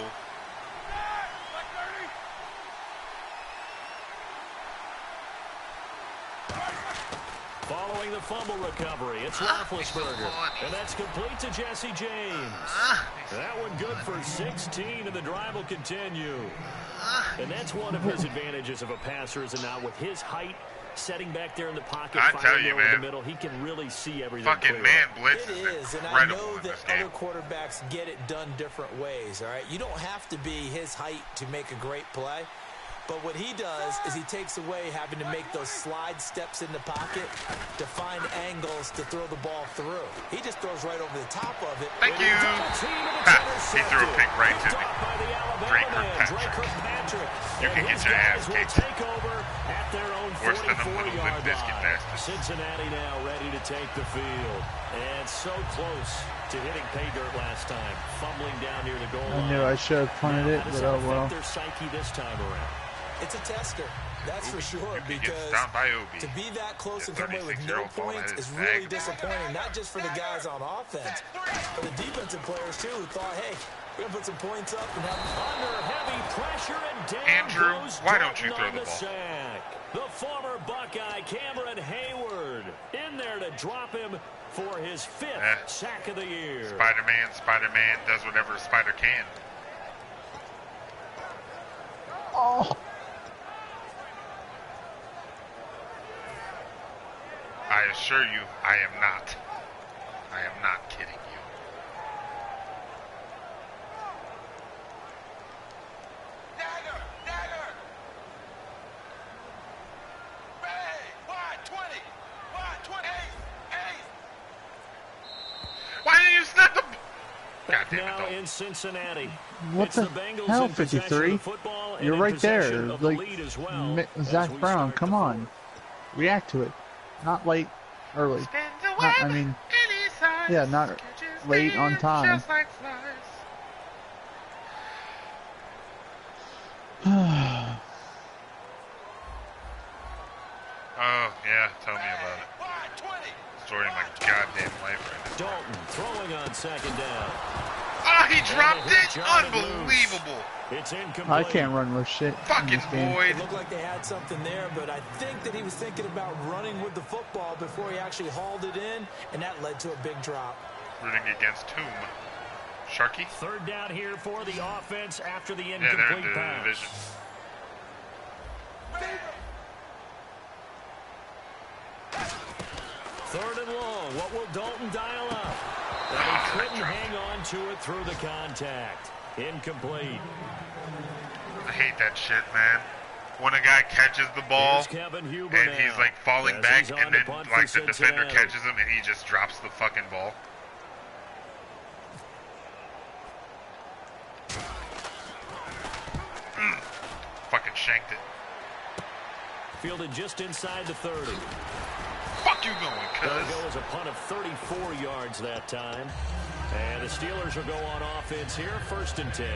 Speaker 2: Following the fumble recovery, it's Roethlisberger. And that's complete to Jesse James. That one good for 16, and the drive will continue. And that's one of his advantages of a passer, is now with his height, setting back there in the pocket,
Speaker 5: I tell you, man,
Speaker 2: in the middle, he can really see everything.
Speaker 5: Fucking man blitz is
Speaker 3: and I know that other quarterbacks get it done different ways, all right? You don't have to be his height to make a great play. But what he does is he takes away having to make those slide steps in the pocket to find angles to throw the ball through. He just throws right over the top of it.
Speaker 5: Thank you. He threw a pick right to me. Drake Kirkpatrick. You can get your ass kicked. Worse than them little Limp Bizkit bastards.
Speaker 2: Cincinnati now ready to take the field. And so close to hitting pay dirt last time. Fumbling down near the goal line.
Speaker 6: I knew I should have punted it, but oh well.
Speaker 2: Their psyche this time around.
Speaker 3: It's a tester, that's for sure, because to be that close and come away with no points is really disappointing, not just for the guys on offense, but the defensive players, too, who thought, hey, we're going to put some points up and have
Speaker 2: under heavy pressure and down
Speaker 5: Andrew,
Speaker 2: goes
Speaker 5: why don't you throw
Speaker 2: the
Speaker 5: ball?
Speaker 2: Sack. The former Buckeye, Cameron Hayward, in there to drop him for his 5th sack of the year.
Speaker 5: Spider-Man does whatever a spider can.
Speaker 6: Oh.
Speaker 5: I assure you, I am not. I am not kidding you.
Speaker 4: Dagger! Dagger! Ray! Wide 20! Wide 20! Ace!
Speaker 5: Why didn't you snap the... God damn
Speaker 2: now
Speaker 5: it,
Speaker 2: in Cincinnati.
Speaker 6: What the hell, 53? You're right there. Like, Zach Brown, come on. React to it. Not late, early. Not, I mean, yeah, not late on time.
Speaker 5: Oh, yeah, tell me about it. Story of my goddamn life right now.
Speaker 2: Dalton throwing on 2nd down.
Speaker 5: Oh, he dropped it? Unbelievable.
Speaker 2: It's incomplete.
Speaker 6: I can't run with shit.
Speaker 5: Fucking Boyd.
Speaker 3: It looked like they had something there, but I think that he was thinking about running with the football before he actually hauled it in, and that led to a big drop.
Speaker 5: Rooting against whom? Sharky?
Speaker 2: 3rd down here for the offense after the
Speaker 5: Yeah,
Speaker 2: incomplete
Speaker 5: they're in the
Speaker 2: pass.
Speaker 5: division.
Speaker 2: Third and long. What will Dalton dial up? And he couldn't hang on to it through the contact. Incomplete.
Speaker 5: I hate that shit, man. When a guy catches the ball and he's like falling back and then like the defender catches him and he just drops the fucking ball. Fucking shanked it.
Speaker 2: Fielded just inside the 30.
Speaker 5: Fuck you going, cuz.
Speaker 2: That'll go as a punt of 34 yards that time. And the Steelers will go on offense here, 1st and 10.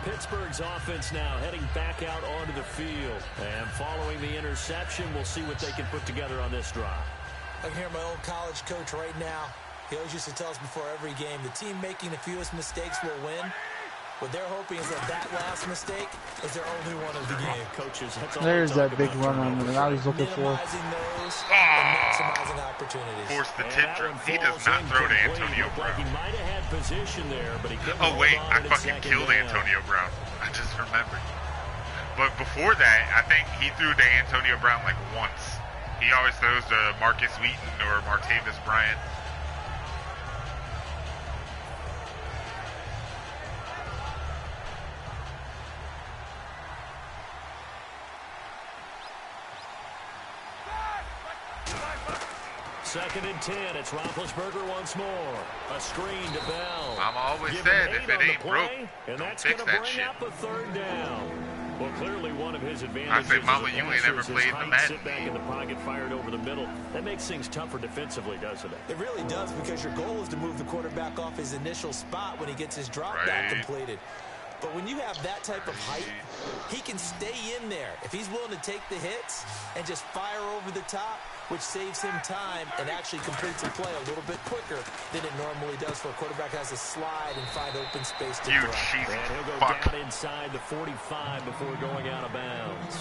Speaker 2: Pittsburgh's offense now heading back out onto the field. And following the interception, we'll see what they can put together on this drive.
Speaker 3: I can hear my old college coach right now. He always used to tell us before every game, the team making the fewest mistakes will win. What they're hoping is that last mistake is their only one of the game.
Speaker 2: Coaches, that's all
Speaker 6: There's that big run on that I was looking for.
Speaker 3: Those and maximizing opportunities.
Speaker 5: Force the tip drop. He does not throw to Antonio Brown.
Speaker 2: He might have had position there, but he couldn't.
Speaker 5: Oh wait, I fucking killed Antonio Brown. I just remembered. But before that, I think he threw to Antonio Brown like once. He always throws to Marcus Wheaton or Martavis Bryant.
Speaker 2: Second and 10. It's Roethlisberger once more. A screen to Bell.
Speaker 5: I'm always said if it ain't broke,
Speaker 2: and
Speaker 5: don't
Speaker 2: that's
Speaker 5: fix
Speaker 2: gonna
Speaker 5: that
Speaker 2: bring
Speaker 5: shit.
Speaker 2: up a third down. Well, clearly one of his advantages.
Speaker 5: I say, Mama, you ain't ever played the Madden.
Speaker 2: Sit back in the pocket, fired over the middle. That makes things tougher defensively, doesn't it?
Speaker 3: It really does, because your goal is to move the quarterback off his initial spot when he gets his drop back completed. But when you have that type of height, he can stay in there. If he's willing to take the hits and just fire over the top, which saves him time and actually completes a play a little bit quicker than it normally does for a quarterback that has to slide and find open space to throw.
Speaker 2: And he'll go down inside the 45 before going out of bounds.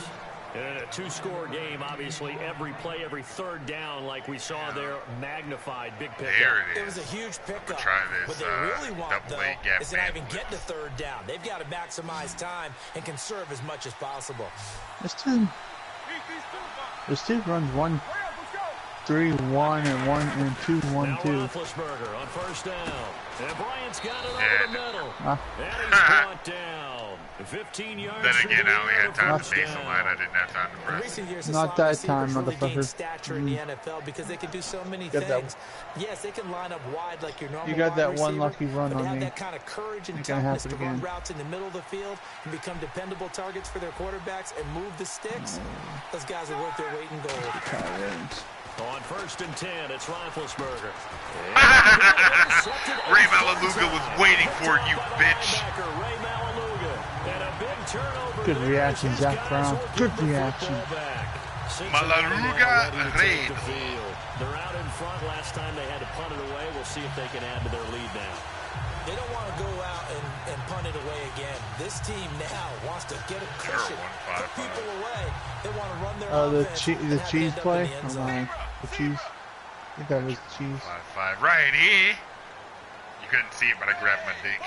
Speaker 2: In a two-score game, obviously, every play, every third down, like we saw there, magnified. Big pickup.
Speaker 5: There it is.
Speaker 3: It was a huge pickup.
Speaker 5: Try this,
Speaker 3: what they really want, though,
Speaker 5: gap
Speaker 3: is to not even get to third down. They've got to maximize time and conserve as much as possible.
Speaker 6: There's two runs, 1-3-1 and 1-2-1-2.
Speaker 2: Roethlisberger on first down. And Bryant's got it over the middle. And he's brought down. 15 yards.
Speaker 5: Then again, I only had time to base the line. I didn't have time to press.
Speaker 3: In recent years,
Speaker 6: Not that time,
Speaker 3: really gained
Speaker 6: motherfucker.
Speaker 3: stature in the NFL because they can do so many things. Yes, they can line up wide like your normal.
Speaker 6: You got that one
Speaker 3: receiver,
Speaker 6: lucky run
Speaker 3: but
Speaker 6: on
Speaker 3: to have
Speaker 6: me.
Speaker 3: that kind of courage and
Speaker 6: Ain't gonna
Speaker 3: toughness
Speaker 6: happen
Speaker 3: to run
Speaker 6: again.
Speaker 3: routes in the middle of the field and become dependable targets for their quarterbacks and move the sticks. Those guys are worth their weight in gold.
Speaker 2: On first and 10, it's Roethlisberger.
Speaker 5: Ray Malaluga was waiting for you, bitch.
Speaker 6: Good reaction, Zach Brown. Good reaction.
Speaker 5: Malaluga Ray.
Speaker 2: They're out in front. Last time they had to punt it away. We'll see if they can add to their lead now.
Speaker 3: They don't want to go out and punt it away again. This team now wants to get a cushion, put people away. They want to run their offense.
Speaker 6: The cheese play? The cheese? I think that was the cheese.
Speaker 5: 5-5 righty. You couldn't see it, but I grabbed my dick.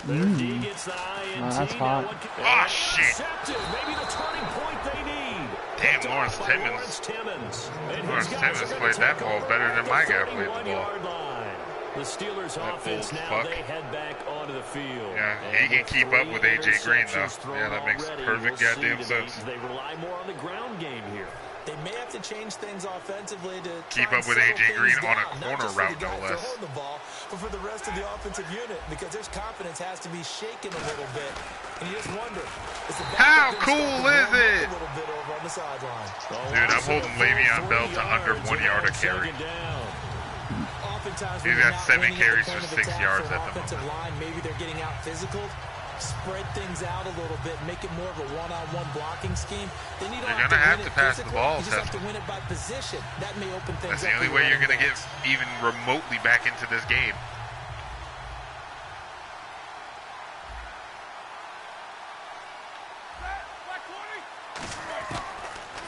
Speaker 6: That's hot.
Speaker 5: Oh, shit.
Speaker 2: Maybe the turning point they need.
Speaker 5: Damn, Lawrence Timmons. Lawrence Timmons played that ball better than my guy played the ball.
Speaker 2: The Steelers offense now, they head back onto the field.
Speaker 5: Yeah, he can keep up with A.J. Green, though. Yeah, that makes perfect goddamn sense.
Speaker 2: They rely more on the ground game here.
Speaker 3: They may have to change things offensively to
Speaker 5: keep up with A.J. Green on a corner route, no less.
Speaker 3: The ball, but for the rest of the offensive unit, because their confidence has to be shaken a little bit. And you just wonder,
Speaker 5: how cool is it?
Speaker 3: A little bit over on the sideline.
Speaker 5: Dude, I'm holding Le'Veon Bell to under 1 yard a carry. He's got 7 carries for 6 yards at the moment.
Speaker 3: Line, maybe they're getting out physical. Spread things out a little bit, make it more of a one-on-one blocking scheme. They're going
Speaker 5: to have to pass the ball.
Speaker 3: You just have to win it by position. That may open things up.
Speaker 5: That's the only way you're going to get even remotely back into this game.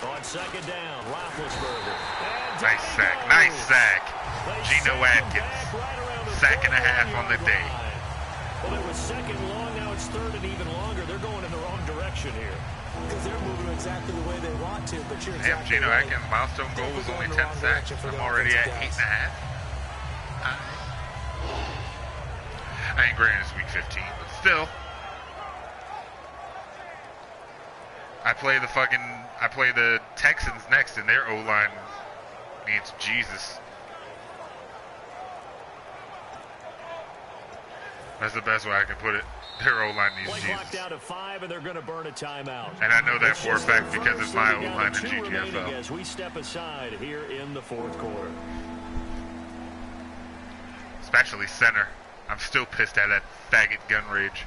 Speaker 2: On second down, Roethlisberger.
Speaker 5: Nice sack, nice sack. Geno Atkins, sack and a half on the day.
Speaker 2: Well, it was second long, now it's third and even longer. They're going in the wrong direction here.
Speaker 3: Because they're moving exactly the way they want to, but you're exactly
Speaker 5: Geno
Speaker 3: right.
Speaker 5: Atkins' milestone goal was only 10 sacks. I'm already at 8.5. I ain't granted it's week 15, but still. I play the Texans next, and their O-line needs Jesus. That's the best way I can put it. Their O-line needs Jesus.
Speaker 2: Clock down to 5, and they're going to burn a timeout.
Speaker 5: And I know that for a fact because it's my O-line in GTFL.
Speaker 2: As we step aside here in the fourth quarter.
Speaker 5: Especially center. I'm still pissed at that faggot gun rage.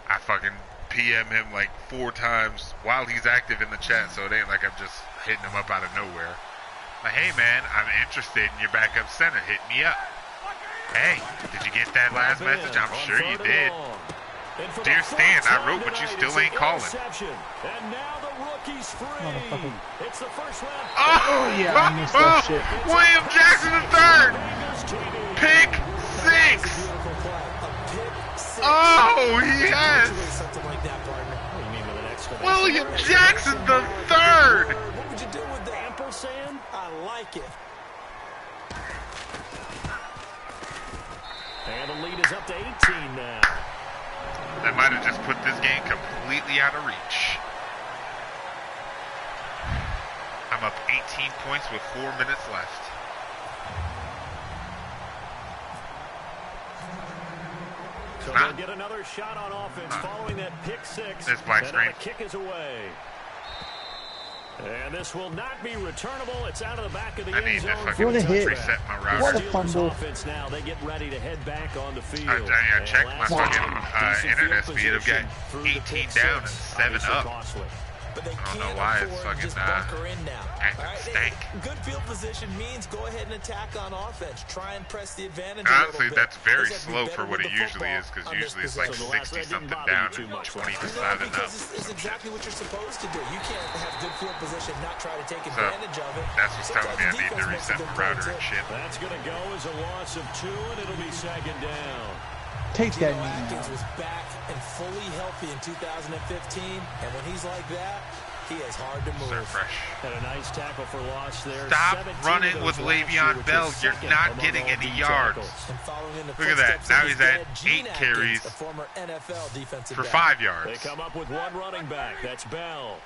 Speaker 5: I fucking PM him like 4 times while he's active in the chat, so it ain't like I'm just hitting him up out of nowhere. Like, hey, man, I'm interested in your backup center. Hit me up. Hey, did you get that last message? I'm sure you did. Dear Stan, I wrote, but you still ain't calling.
Speaker 2: And now the rookie's free. It's the first round.
Speaker 6: Oh yeah, I missed that shit.
Speaker 5: William Jackson III. Pick 6. Oh, yes. William Jackson III.
Speaker 3: What would you do with the ampersand? I like it.
Speaker 2: And the lead is up to 18 now.
Speaker 5: That might have just put this game completely out of reach. I'm up 18 points with 4 minutes left.
Speaker 2: So they'll get another shot on offense following that pick 6.
Speaker 5: This black screen.
Speaker 2: The kick is away. And this will not be returnable. It's out of the back of the end zone.
Speaker 6: What a hit.
Speaker 5: Reset my router.
Speaker 6: What a fumble.
Speaker 2: Offense now. They get ready to head back on the field.
Speaker 5: I checked my fucking internet speed. I've got 18 down and 7 up.
Speaker 3: But they
Speaker 5: I don't know
Speaker 3: can't
Speaker 5: why it's
Speaker 3: afford
Speaker 5: fucking
Speaker 3: just bunker in now.
Speaker 5: acting stank.
Speaker 3: Good field position means go ahead and attack on offense. Try and press the advantage.
Speaker 5: Honestly, that's very
Speaker 3: Doesn't
Speaker 5: slow
Speaker 3: be
Speaker 5: for
Speaker 3: better
Speaker 5: what
Speaker 3: with
Speaker 5: it
Speaker 3: the
Speaker 5: usually is,
Speaker 3: football
Speaker 5: because
Speaker 3: on
Speaker 5: usually
Speaker 3: this
Speaker 5: it's like
Speaker 3: possession.
Speaker 5: 60-something down and 27 up.
Speaker 3: It's exactly what you're supposed to do. You can't have good field position, not try to take
Speaker 5: So,
Speaker 3: advantage of it.
Speaker 5: that's what's telling me I need to
Speaker 3: Sometimes the
Speaker 5: reset
Speaker 3: defense
Speaker 5: my
Speaker 3: makes a good play,
Speaker 5: router and
Speaker 3: too.
Speaker 5: shit.
Speaker 2: That's going to go as a loss of 2, and it'll be second down.
Speaker 6: Take that
Speaker 3: Geno
Speaker 6: knee.
Speaker 3: Atkins was back and fully healthy in 2015, and when he's like that, he is hard to move.
Speaker 5: Start fresh.
Speaker 2: And a nice tackle for loss there.
Speaker 5: Stop
Speaker 2: 17
Speaker 5: running
Speaker 2: of
Speaker 5: with
Speaker 2: those last year,
Speaker 5: Le'Veon
Speaker 2: which
Speaker 5: Bell.
Speaker 2: is
Speaker 5: You're
Speaker 2: second
Speaker 5: not
Speaker 2: among
Speaker 5: getting
Speaker 2: all
Speaker 5: any
Speaker 2: D
Speaker 5: yards.
Speaker 2: tackles.
Speaker 3: And following in the
Speaker 5: Look at that.
Speaker 3: footsteps
Speaker 5: Now
Speaker 3: of
Speaker 5: he's
Speaker 3: his
Speaker 5: at
Speaker 3: dad,
Speaker 5: 8
Speaker 3: Gene
Speaker 5: carries.
Speaker 3: Atkins, a former NFL defensive
Speaker 5: For
Speaker 3: back.
Speaker 5: 5
Speaker 2: They
Speaker 5: yards.
Speaker 2: come up with one running back. That's Bell.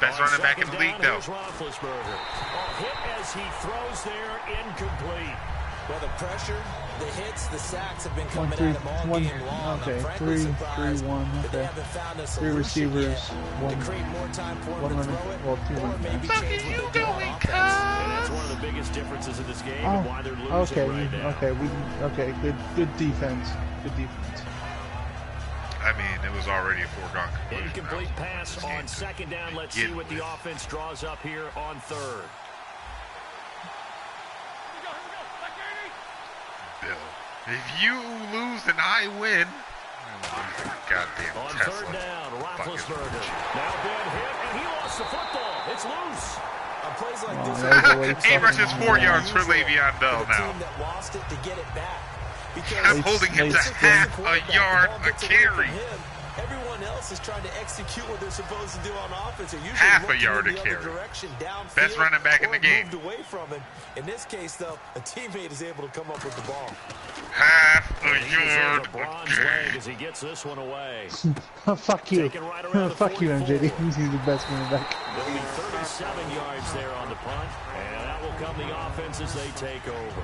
Speaker 5: Best
Speaker 2: On
Speaker 5: running back in
Speaker 2: second
Speaker 5: the league,
Speaker 2: down,
Speaker 5: though.
Speaker 2: here's Roethlisberger. A hit as he throws there, incomplete.
Speaker 3: Well, the pressure, the hits, the sacks have been
Speaker 6: 1,
Speaker 3: coming
Speaker 6: 3,
Speaker 3: at him all
Speaker 6: 1.
Speaker 3: game long.
Speaker 6: Okay,
Speaker 3: I'm frankly
Speaker 6: 3, 3,
Speaker 3: surprised
Speaker 6: 1.
Speaker 3: that they
Speaker 6: Okay.
Speaker 3: haven't found a
Speaker 6: 3
Speaker 3: solution
Speaker 6: receivers.
Speaker 3: yet
Speaker 6: 1.
Speaker 3: to create more time for him
Speaker 6: One
Speaker 3: to
Speaker 6: running.
Speaker 3: throw it,
Speaker 6: Well, 2
Speaker 3: or
Speaker 6: running
Speaker 3: maybe
Speaker 6: backs.
Speaker 3: change what they do on offense.
Speaker 2: And that's one of the biggest differences in this game and why they're losing
Speaker 6: Okay,
Speaker 2: right now.
Speaker 6: okay, good defense. Good defense.
Speaker 5: I mean, it was already a foregone conclusion.
Speaker 2: Incomplete pass on second down. Let's see what the offense draws up here on third.
Speaker 5: Bill. If you lose and I win, goddamn
Speaker 2: On
Speaker 5: Tesla.
Speaker 2: third down,
Speaker 5: Fucking
Speaker 2: Roethlisberger. Now dead hit, and he lost the football. It's loose.
Speaker 3: On plays like
Speaker 6: Oh,
Speaker 3: this,
Speaker 6: that was a waste
Speaker 5: 8
Speaker 6: of
Speaker 5: rushes,
Speaker 6: time.
Speaker 5: 4 yards for Le'Veon Bell
Speaker 3: for the
Speaker 5: now.
Speaker 3: team that lost it to get it back. Because
Speaker 5: I'm holding him to
Speaker 6: Late
Speaker 5: half a yard
Speaker 3: ball
Speaker 5: a
Speaker 3: gets away from
Speaker 5: carry.
Speaker 3: him. Everyone else is trying to execute what they're supposed to do on offense. They're usually
Speaker 5: Half a
Speaker 3: looking
Speaker 5: yard
Speaker 3: in
Speaker 5: a
Speaker 3: the other
Speaker 5: carry.
Speaker 3: direction, downfield,
Speaker 5: Best running back in
Speaker 3: or
Speaker 5: the game.
Speaker 3: moved away from him. In this case, though, a teammate is able to come up with the ball.
Speaker 5: Half a
Speaker 2: And he deserves
Speaker 5: yard
Speaker 2: a bronze
Speaker 5: a
Speaker 2: leg
Speaker 5: carry.
Speaker 2: as he gets this one away.
Speaker 6: Fuck you.
Speaker 2: Taken right around the
Speaker 6: Fuck you,
Speaker 2: 44.
Speaker 6: MJD. He's the best running back.
Speaker 2: There'll be 37 yards there on the punt, and that will come the offense as they take over.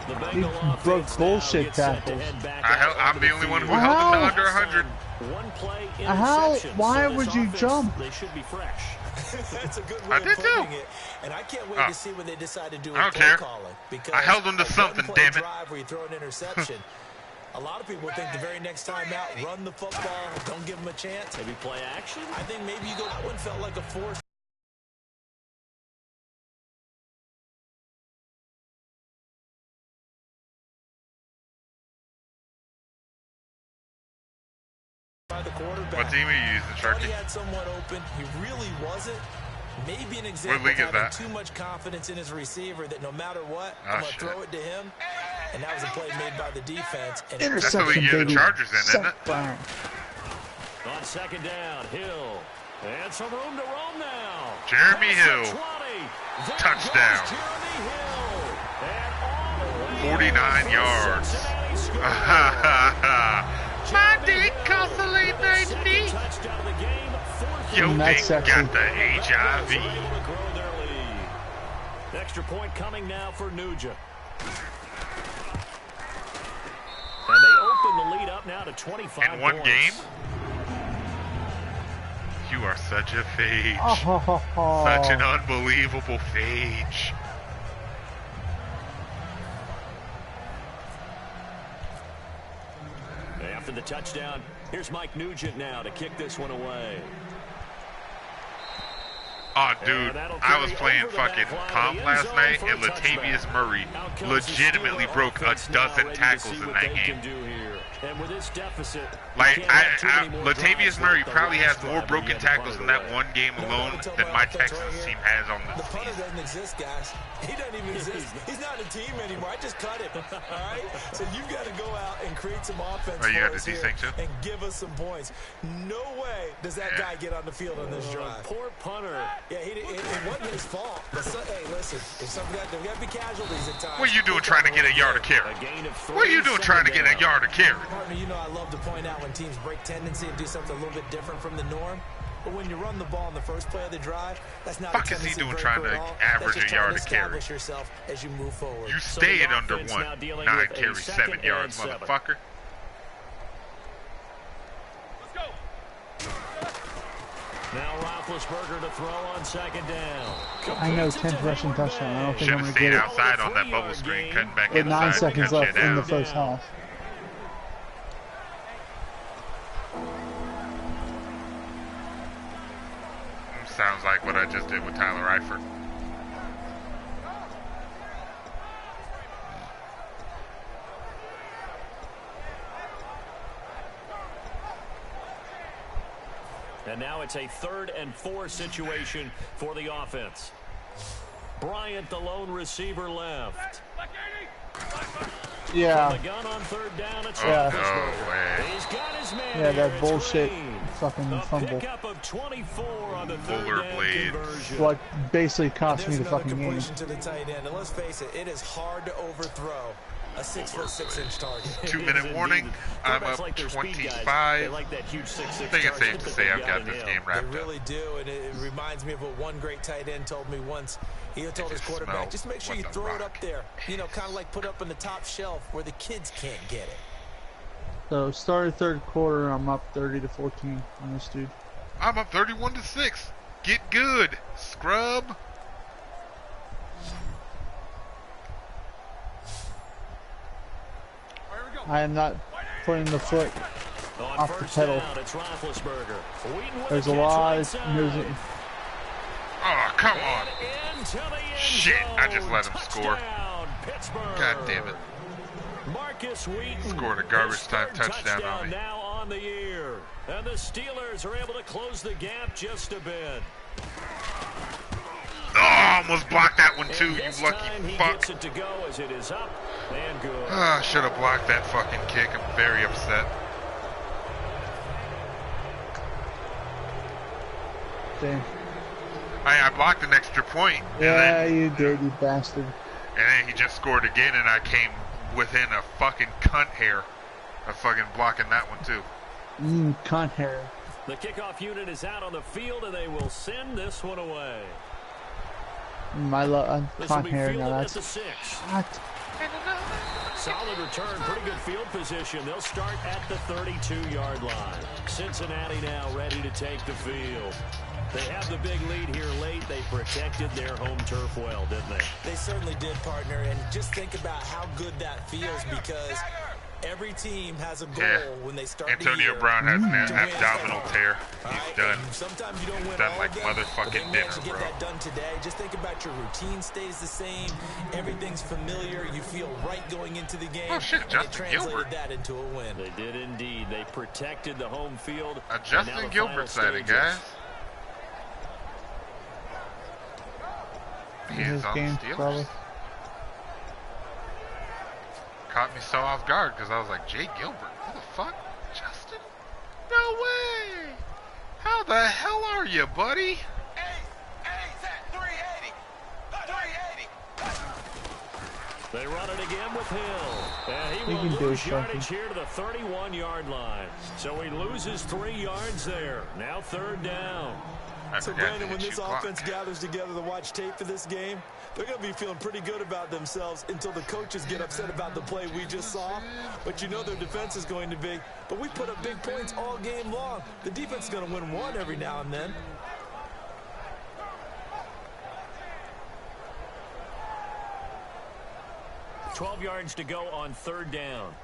Speaker 2: The Bengal
Speaker 6: broke
Speaker 2: offense
Speaker 6: bullshit
Speaker 2: now gets set to
Speaker 6: tackles.
Speaker 2: head back
Speaker 5: I'm
Speaker 2: out
Speaker 5: the
Speaker 2: onto
Speaker 5: only one who
Speaker 2: field.
Speaker 5: held him to
Speaker 6: How?
Speaker 5: under 100.
Speaker 2: One play
Speaker 6: How?
Speaker 2: interception.
Speaker 6: Why
Speaker 2: So this
Speaker 6: would you
Speaker 2: offense,
Speaker 6: jump?
Speaker 2: They should be fresh.
Speaker 3: That's a good
Speaker 5: I
Speaker 3: way of
Speaker 5: did
Speaker 3: putting
Speaker 5: too.
Speaker 3: it. And I can't wait
Speaker 5: Oh.
Speaker 3: to see when they decide to do
Speaker 5: I
Speaker 3: a
Speaker 5: don't
Speaker 3: play
Speaker 5: care.
Speaker 3: calling. Because
Speaker 5: I held them to
Speaker 3: a
Speaker 5: something,
Speaker 3: one-play
Speaker 5: damn it.
Speaker 3: drive where you throw an interception. A lot of people think the very next time out, run the football, don't give them a chance.
Speaker 2: Maybe play action?
Speaker 3: I think maybe you go, that one felt like a force. By the quarterback.
Speaker 5: What team are you using,
Speaker 3: Thought
Speaker 5: Sharky?
Speaker 3: he had someone open. He really wasn't. Maybe an
Speaker 5: What
Speaker 3: example
Speaker 5: league
Speaker 3: of
Speaker 5: is
Speaker 3: having
Speaker 5: that?
Speaker 3: too much confidence in his receiver that no matter what,
Speaker 5: Oh,
Speaker 3: I'm going to
Speaker 5: shit.
Speaker 3: throw it to him. And that was a play made by the defense. And
Speaker 5: That's the
Speaker 6: Interception,
Speaker 5: league you're the
Speaker 6: baby.
Speaker 5: Chargers in, isn't it?
Speaker 6: Brown.
Speaker 2: On second down, Hill. And some room to roam now.
Speaker 5: Jeremy
Speaker 2: Pass
Speaker 5: Hill.
Speaker 2: at 20. There
Speaker 5: Touchdown.
Speaker 2: goes Jeremy Hill. And all the way
Speaker 5: 49
Speaker 2: for
Speaker 5: yards.
Speaker 2: Cincinnati score.
Speaker 5: My
Speaker 2: Jeremy
Speaker 5: dick
Speaker 2: Hill
Speaker 5: costs a late
Speaker 2: with
Speaker 5: night
Speaker 2: second
Speaker 5: fee.
Speaker 2: touchdown of the game, fourth
Speaker 5: Yo,
Speaker 2: and
Speaker 6: That's
Speaker 5: Big
Speaker 6: sexy.
Speaker 5: got the
Speaker 2: Bengals are
Speaker 5: HIV.
Speaker 2: able to grow their lead. Extra point coming now for Nugent. And they open the lead up now to 25
Speaker 5: In one
Speaker 2: points.
Speaker 5: game? You are such a phage.
Speaker 6: Oh,
Speaker 5: Such an unbelievable phage.
Speaker 2: After the touchdown, here's Mike Nugent now to kick this one away.
Speaker 5: Oh, dude, I was playing fucking comp last night, and Latavius Murray legitimately broke a dozen tackles in that game. Like, Latavius Murray probably has more broken tackles in that one game alone than my Texans team has on the season.
Speaker 3: He doesn't exist, guys. He doesn't even exist. He's not a team anymore. I just cut him. All right? So you've got to go out and create some offense for us here and give us some points. No way does that guy get on the field on this drive.
Speaker 2: Poor punter.
Speaker 3: Yeah, it wasn't his fault. Hey, listen, there's got to be casualties at times.
Speaker 5: What are you doing trying to get a yard of carry? What are you doing trying to get a yard of carry?
Speaker 3: Partner, you know I love to point out when teams break tendency and do something a little bit different from the norm. But when you run the ball in the first play of the drive, that's not
Speaker 5: fuck is he doing trying to average a yard of carry?
Speaker 3: Yourself as you move forward.
Speaker 5: You stay at under 1. 9 carries, 7 yards, motherfucker.
Speaker 4: Let's go.
Speaker 2: Now Roethlisberger to throw on second down.
Speaker 6: I know 10th rushing touchdown. I don't think
Speaker 5: Should
Speaker 6: I'm
Speaker 5: have
Speaker 6: going to
Speaker 5: stayed
Speaker 6: get it.
Speaker 5: outside on that bubble screen, cutting back
Speaker 6: With 9
Speaker 5: inside
Speaker 6: seconds
Speaker 5: to cut
Speaker 6: left
Speaker 5: you
Speaker 6: in the
Speaker 5: down.
Speaker 6: first half.
Speaker 5: Sounds like what I just did with Tyler Eifert.
Speaker 2: And now it's a 3rd and 4 situation for the offense. Bryant, the lone receiver, left.
Speaker 6: Yeah.
Speaker 2: From the gun on 3rd down, it's
Speaker 5: No way.
Speaker 2: He's got his man
Speaker 6: Yeah,
Speaker 2: here.
Speaker 6: that bullshit fucking
Speaker 2: A
Speaker 6: fumble.
Speaker 2: pickup of 24 on the
Speaker 5: Roller
Speaker 2: 3rd down
Speaker 5: blades.
Speaker 2: conversion.
Speaker 6: What basically cost me
Speaker 3: There's
Speaker 6: the
Speaker 3: another
Speaker 6: fucking game.
Speaker 3: completion to the tight end, and let's face it, it is hard to overthrow a 6'6" target.
Speaker 5: 2-minute warning. I'm up 25.
Speaker 2: They like that huge 6'6"
Speaker 5: I think it's safe to say I've got this game
Speaker 3: They
Speaker 5: wrapped up.
Speaker 3: really do, and it reminds me of what one great tight end told me once. He told his quarterback, just make sure you throw it up there. You know, kind of like put up on the top shelf where the kids can't get it.
Speaker 6: So started 3rd quarter, I'm up 30-14 on this dude.
Speaker 5: I'm up 31-6. Get good, scrub.
Speaker 6: I am not putting the foot off the pedal.
Speaker 2: Down, it's Roethlisberger.
Speaker 6: There's a lot of music.
Speaker 5: Oh, come on. Shit, I just let him score. God damn it.
Speaker 2: Marcus Wheaton,
Speaker 5: Scored a garbage time touchdown on me.
Speaker 2: Now on the year. And the Steelers are able to close the gap just a bit.
Speaker 5: Oh, almost blocked that one too, you lucky
Speaker 2: He
Speaker 5: fuck.
Speaker 2: gets it to go as it is up and good.
Speaker 5: Should have blocked that fucking kick. I'm very upset.
Speaker 6: Damn.
Speaker 5: I blocked an extra point.
Speaker 6: Yeah, you did, you bastard.
Speaker 5: And then he just scored again, and I came within a fucking cunt hair of fucking blocking that one too.
Speaker 6: Cunt hair.
Speaker 2: The kickoff unit is out on the field, and they will send this one away.
Speaker 6: My
Speaker 2: This will
Speaker 6: cunt
Speaker 2: be
Speaker 6: hair
Speaker 2: fielded
Speaker 6: now.
Speaker 2: at
Speaker 6: That's
Speaker 2: the 6.
Speaker 6: hot.
Speaker 2: Solid return, pretty good field position. They'll start at the 32-yard line. Cincinnati now ready to take the field. They have the big lead here late. They protected their home turf well, didn't they?
Speaker 3: They certainly did, partner, and just think about how good that feels because every team has a goal when they start the
Speaker 5: Antonio
Speaker 3: year.
Speaker 5: Brown has an abdominal tear.
Speaker 3: All
Speaker 5: He's
Speaker 3: right,
Speaker 5: done.
Speaker 3: and sometimes you don't win
Speaker 5: Done
Speaker 3: all
Speaker 5: like
Speaker 3: of them,
Speaker 5: motherfucking
Speaker 3: but then you
Speaker 5: dinner,
Speaker 3: actually get
Speaker 5: bro.
Speaker 3: that done today. Just think about your routine stays the same. Everything's familiar. You feel right going into the game.
Speaker 5: Oh, shit,
Speaker 3: and
Speaker 5: Justin
Speaker 3: they translated
Speaker 5: Gilbert.
Speaker 3: that into a win.
Speaker 2: They did indeed. They protected the home field.
Speaker 5: A
Speaker 2: And now
Speaker 5: Justin
Speaker 2: the
Speaker 5: Gilbert
Speaker 2: final
Speaker 5: sighting,
Speaker 2: stages.
Speaker 5: guys.
Speaker 6: In
Speaker 5: He
Speaker 6: his
Speaker 5: is on
Speaker 6: game,
Speaker 5: the Steelers.
Speaker 6: probably.
Speaker 5: Caught me so off guard because I was like, Jay Gilbert, who the fuck? Justin? No way! How the hell are you, buddy?
Speaker 4: Ace at 380. 380.
Speaker 2: They run it again with Hill. And he
Speaker 6: He
Speaker 2: will
Speaker 6: can do
Speaker 2: lose yardage
Speaker 6: something.
Speaker 2: here to the 31-yard line. So he loses 3 yards there. Now 3rd down.
Speaker 5: I
Speaker 3: So,
Speaker 5: forgot to
Speaker 3: Brandon, when
Speaker 5: hit
Speaker 3: this
Speaker 5: you clock.
Speaker 3: offense gathers together to watch tape for this game, they're going to be feeling pretty good about themselves until the coaches get upset about the play we just saw. But you know their defense is going to be. But we put up big points all game long. The defense is going to win one every now and then.
Speaker 2: – 12 yards to go on 3rd down.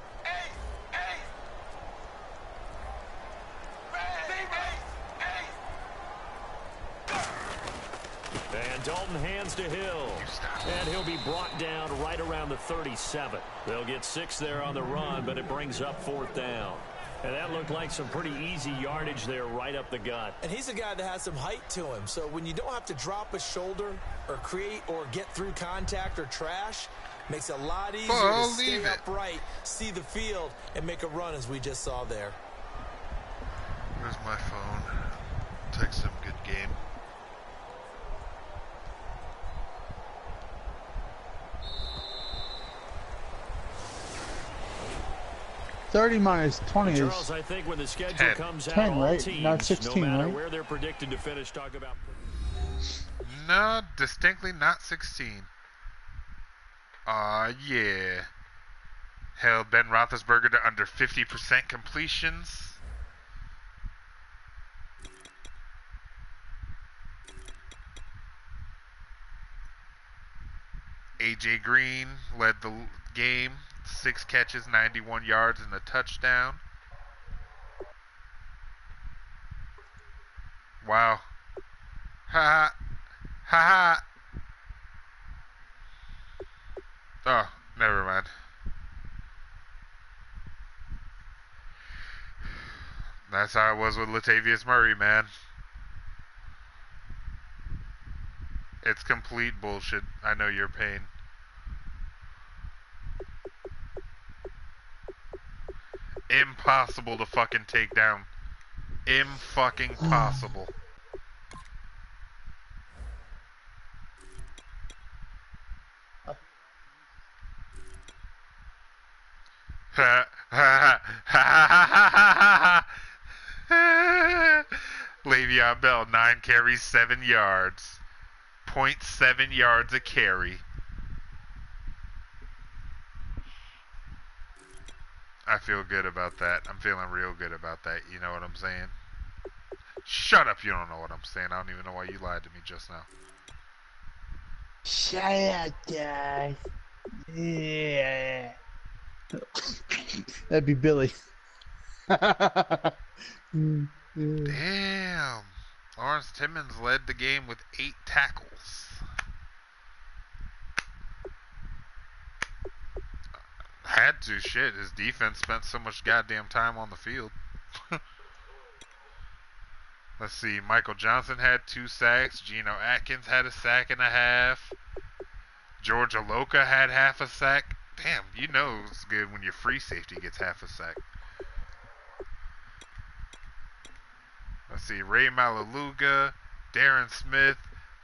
Speaker 2: And Dalton hands to Hill. And he'll be brought down right around the 37. They'll get 6 there on the run, but it brings up 4th down. And that looked like some pretty easy yardage there right up the gut.
Speaker 3: And he's a guy that has some height to him. So when you don't have to drop a shoulder or create or get through contact or trash, makes it a lot easier to stay upright, see the field, and make a run as we just saw there.
Speaker 5: Where's my phone? Text some good game.
Speaker 6: $30 minus 20 is
Speaker 2: Charles, I think when the schedule
Speaker 5: 10.
Speaker 2: comes out,
Speaker 6: 10,
Speaker 2: all
Speaker 6: right?
Speaker 2: teams,
Speaker 6: Not 16,
Speaker 2: no matter
Speaker 6: right?
Speaker 2: where they're predicted to finish, talk about.
Speaker 5: No, distinctly not 16. Yeah. Held Ben Roethlisberger to under 50% completions. AJ Green led the game. 6 catches, 91 yards, and a touchdown. Wow. Ha ha. Ha ha. Oh, never mind. That's how it was with Latavius Murray, man. It's complete bullshit. I know your pain. Impossible to fucking take down. Im-fucking possible. Le'Veon Bell, 9 carries, 7 yards. 0.7 yards a carry. I feel good about that. I'm feeling real good about that. You know what I'm saying? Shut up, you don't know what I'm saying. I don't even know why you lied to me just now.
Speaker 6: Shut up, guys. Yeah. That'd be Billy.
Speaker 5: Damn. Lawrence Timmons led the game with 8 tackles. Had to, shit. His defense spent so much goddamn time on the field. Let's see. Michael Johnson had 2 sacks. Geno Atkins had a sack and a half. George Aloka had half a sack. Damn, you know it's good when your free safety gets half a sack. Let's see. Ray Malaluga, Darren Smith,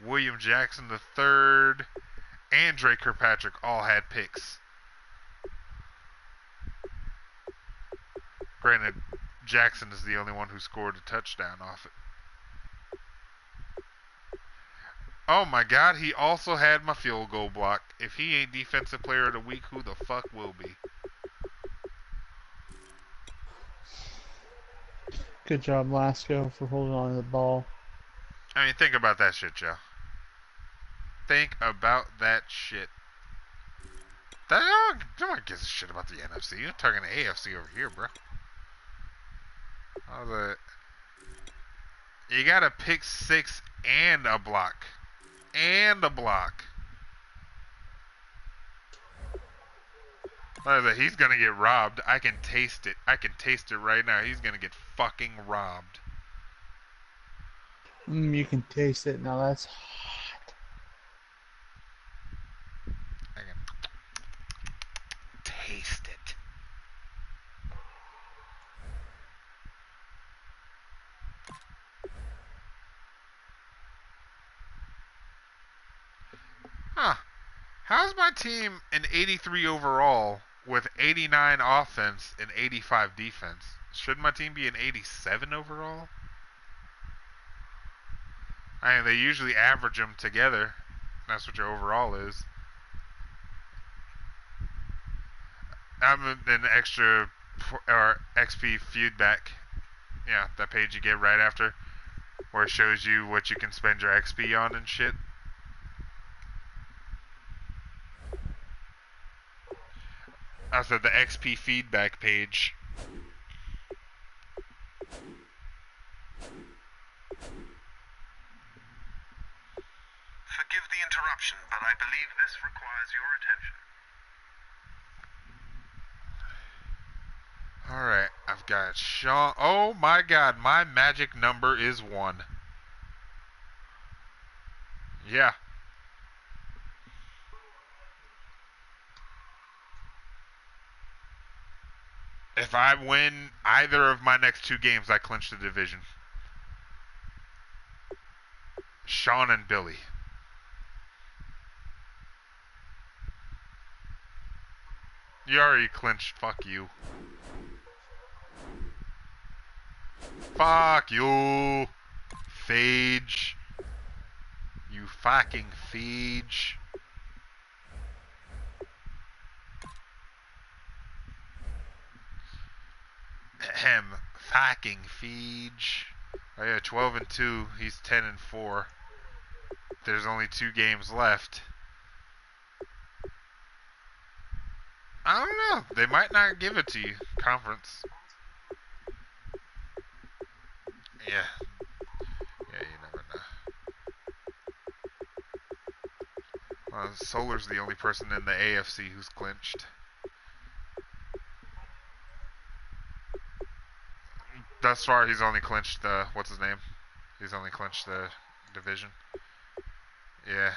Speaker 5: William Jackson III, and Drake Kirkpatrick all had picks. Granted, Jackson is the only one who scored a touchdown off it. Oh my god, he also had my field goal block. If he ain't Defensive Player of the Week, who the fuck will be?
Speaker 6: Good job, Lasco, for holding on to the ball.
Speaker 5: I mean, think about that shit, Joe. Think about that shit. No one gives a shit about the NFC. You're talking the AFC over here, bro. You got a pick 6 and a block. And a block. He's going to get robbed. I can taste it. I can taste it right now. He's going to get fucking robbed.
Speaker 6: You can taste it. Now that's hot.
Speaker 5: I can taste it. Huh. How's my team an 83 overall with 89 offense and 85 defense? Should my team be an 87 overall? I mean, they usually average them together. That's what your overall is. I'm an extra or XP feedback. Yeah, that page you get right after, where it shows you what you can spend your XP on and shit. I said the XP feedback page.
Speaker 7: believe this requires your attention.
Speaker 5: Alright, I've got Sean. Oh my god, my magic number is 1. Yeah. If I win either of my next 2 games, I clinch the division. Sean and Billy. You already clinched. Fuck you. Fuck you. Phage. You fucking phage. Ahem. Fucking phage. Oh yeah, 12-2. He's 10-4. There's only 2 games left. I don't know. They might not give it to you. Conference. Yeah. Yeah, you never know. Well, Solar's the only person in the AFC who's clinched. Thus far, he's only clinched the... What's his name? He's only clinched the division. Yeah.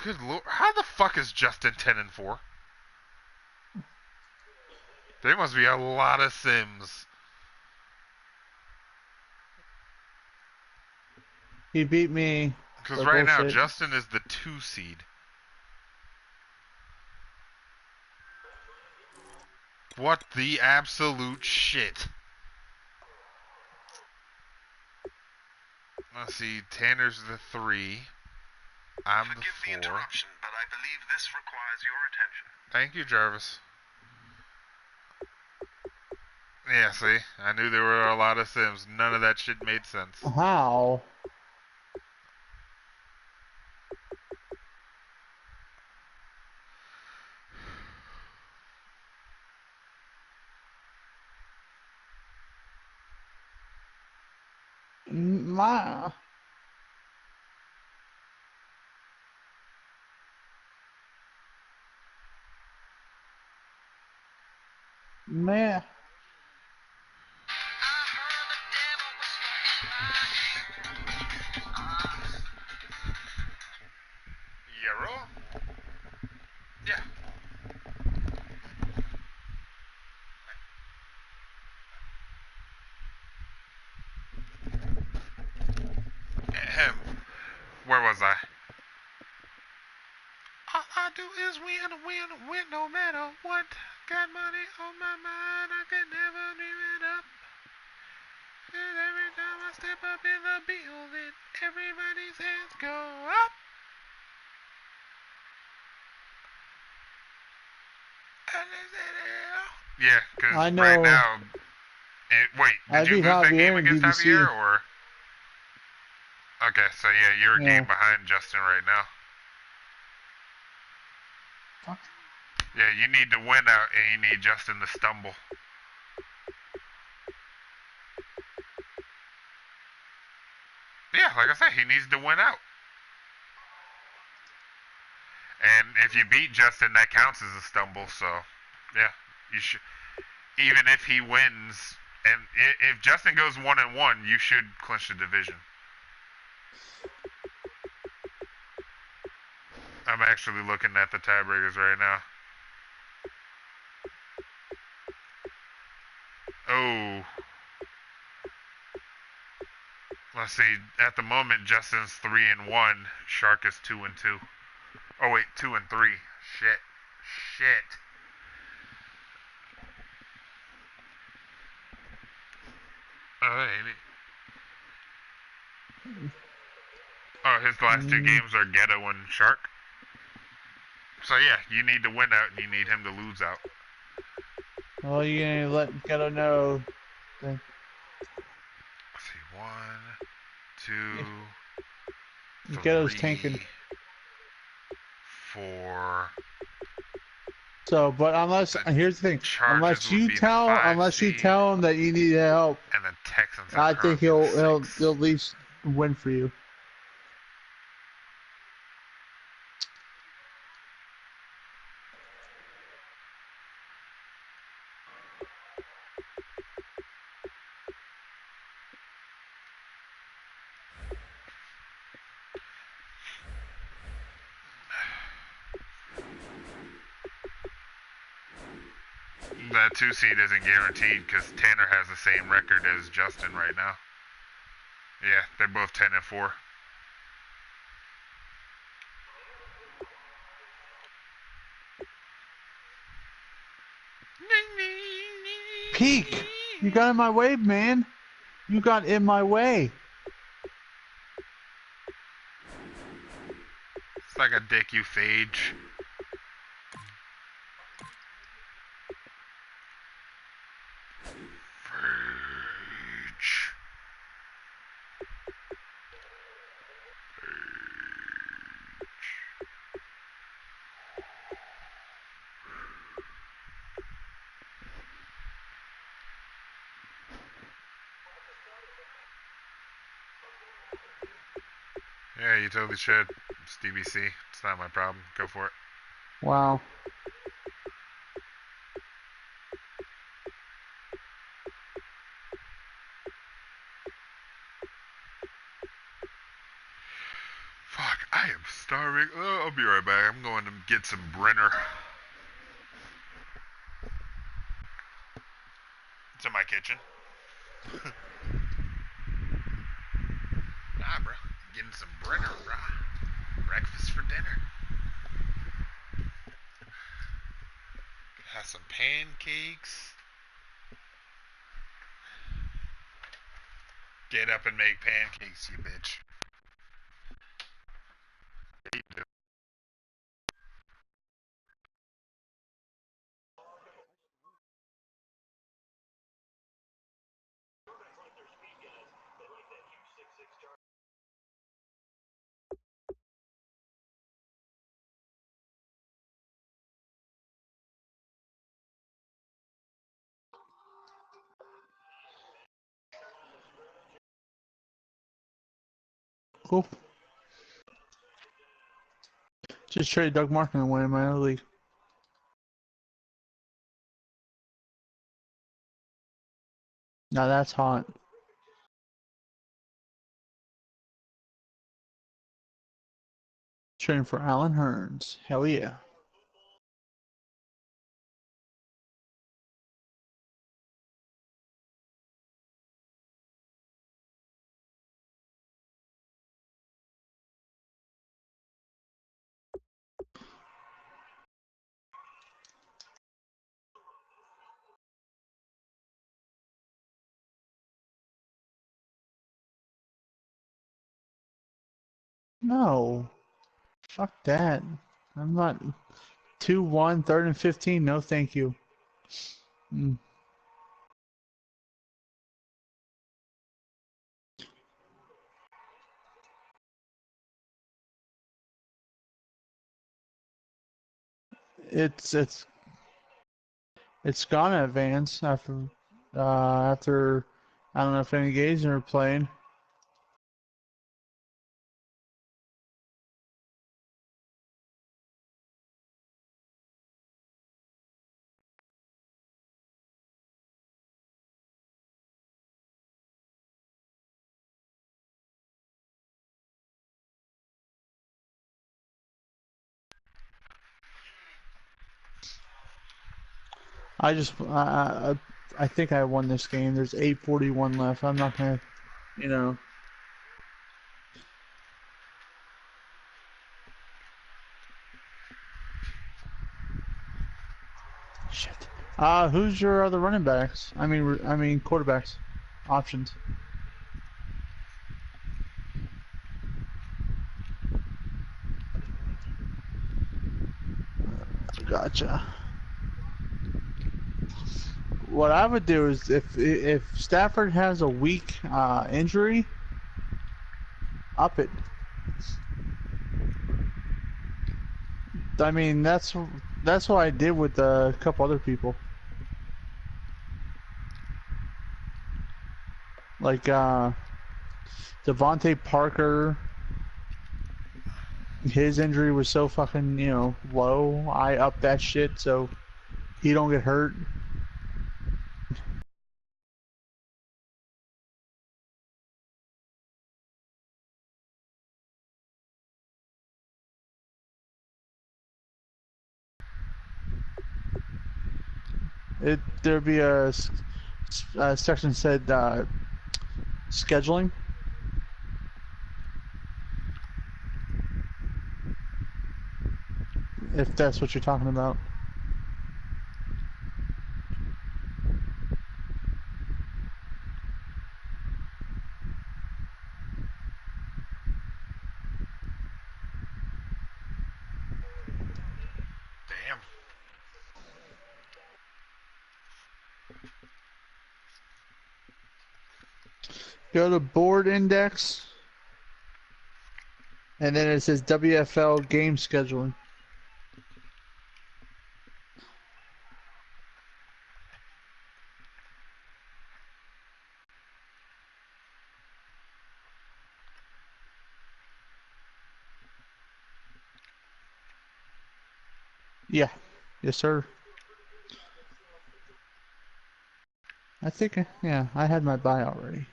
Speaker 5: Good lord. How the fuck is Justin 10-4? There must be a lot of Sims.
Speaker 6: He beat me.
Speaker 5: Because right now, Justin is the 2 seed. What the absolute shit? Let's see, Tanner's the 3. I'm the 4.
Speaker 7: Forgive the interruption, but I believe this requires your attention.
Speaker 5: Thank you, Jarvis. Yeah, see? I knew there were a lot of Sims. None of that shit made sense.
Speaker 6: How? My... Man.
Speaker 5: Yarrow? Yeah. Ahem. Where was I? All I do is win, win, win no matter what. Got money on my mind, I can never give it up. And every time I step up in the building, everybody's hands go up. Yeah, because right now... wait, did you lose that game against
Speaker 6: DBC.
Speaker 5: Javier, or... Okay, so yeah, you're a game behind Justin right now.
Speaker 6: Fuck.
Speaker 5: Yeah, you need to win out, and you need Justin to stumble. Yeah, like I said, he needs to win out. And if you beat Justin, that counts as a stumble, so... Yeah, you should... Even if he wins... And if Justin goes 1-1, you should clinch the division. I'm actually looking at the tiebreakers right now. Oh. Let's see. At the moment, Justin's 3-1. Shark is 2-2. Oh wait, 2-3. Shit. Oh, his last 2 games are Ghetto and Shark. So yeah, you need to win out and you need him to lose out.
Speaker 6: Well, you gonna let Ghetto know.
Speaker 5: Let's see, 1, 2,
Speaker 6: Ghetto's
Speaker 5: 3,
Speaker 6: tanking.
Speaker 5: 4.
Speaker 6: So, but here's the thing, unless you tell him that you need help,
Speaker 5: and then Texans.
Speaker 6: I think he'll at least win for you.
Speaker 5: That 2 seed isn't guaranteed because Tanner has the same record as Justin right now. Yeah, they're both 10-4.
Speaker 6: Peak! You got in my way, man. You got in my way.
Speaker 5: It's like a dick you phage. Yeah, you totally should. It's DBC. It's not my problem. Go for it.
Speaker 6: Wow.
Speaker 5: Fuck, I am starving. Oh, I'll be right back. I'm going to get some Brenner. It's in my kitchen. Nah, bro. Getting some Brenner, bro. Breakfast for dinner. Have some pancakes. Get up and make pancakes, you bitch.
Speaker 6: Cool. Just traded Doug Martin away in my other league. Now that's hot. Trading for Alan Hearns. Hell yeah. No. Fuck that. I'm not 2-1, 3rd and 15. No, thank you. It's gonna advance after I don't know if any games are playing. I think I won this game. There's 8:41 left. I'm not gonna, you know. Shit. Who's your other running backs? I mean quarterbacks, options. Gotcha. What I would do is if Stafford has a weak injury, up it. I mean that's what I did with a couple other people. Like Devontae Parker, his injury was so fucking, low. I upped that shit so he don't get hurt. There'd be a section said scheduling. If that's what you're talking about.
Speaker 5: Damn.
Speaker 6: Go to board index, and then it says WFL game scheduling. Yeah. Yes, sir. I think, yeah, I had my buy already.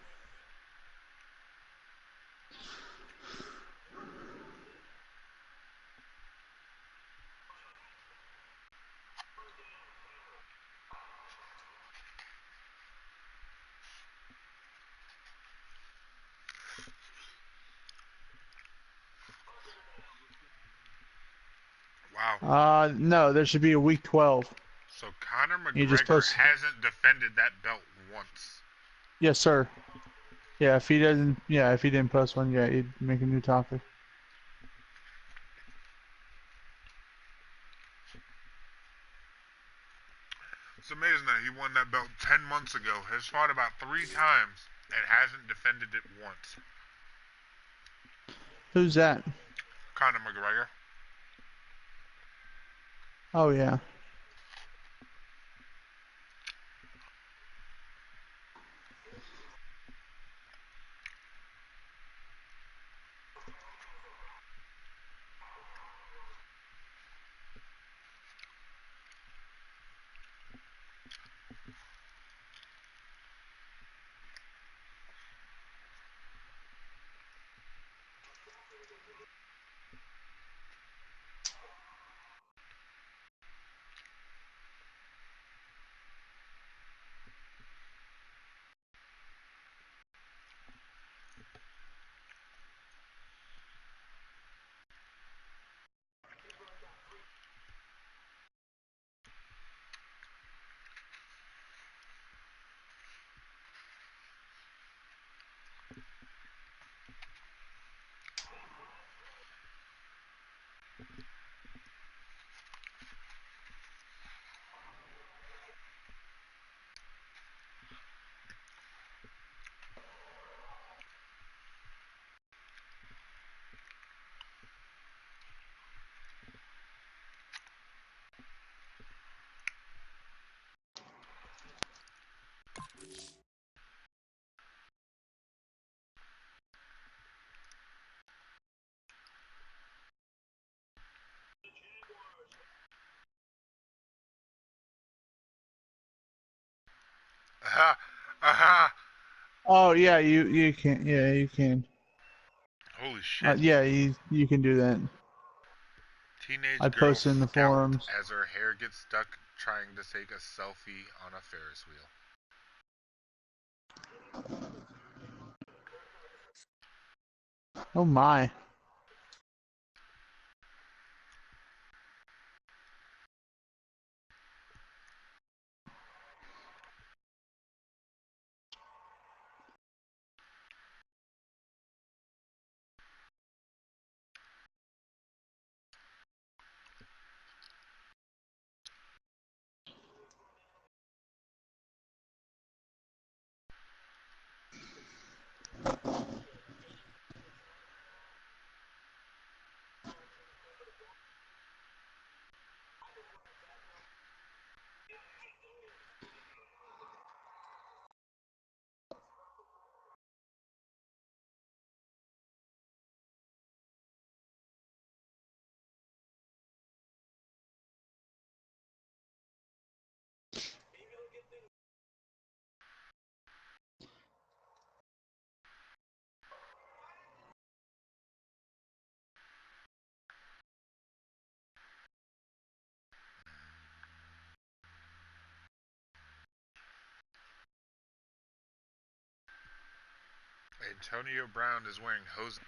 Speaker 5: Wow.
Speaker 6: No, there should be a week 12.
Speaker 5: So Conor
Speaker 6: You just
Speaker 5: McGregor
Speaker 6: post.
Speaker 5: hasn't defended that belt once.
Speaker 6: Yes, sir. Yeah, if he doesn't, yeah, if he didn't post one, yeah, he'd make a new topic.
Speaker 5: It's amazing that he won that belt 10 months ago, has fought about 3 times, and hasn't defended it once.
Speaker 6: Who's that?
Speaker 5: Conor McGregor.
Speaker 6: Oh, yeah.
Speaker 5: Aha! Aha!
Speaker 6: Oh, yeah, you can. Yeah, you can.
Speaker 5: Holy shit.
Speaker 6: Yeah, you can do that.
Speaker 5: Teenage
Speaker 6: I
Speaker 5: girl
Speaker 6: posted in the
Speaker 5: scalped
Speaker 6: forums.
Speaker 5: as her hair gets stuck trying to take a selfie on a Ferris wheel.
Speaker 6: Oh, my.
Speaker 5: Antonio Brown is wearing Jose.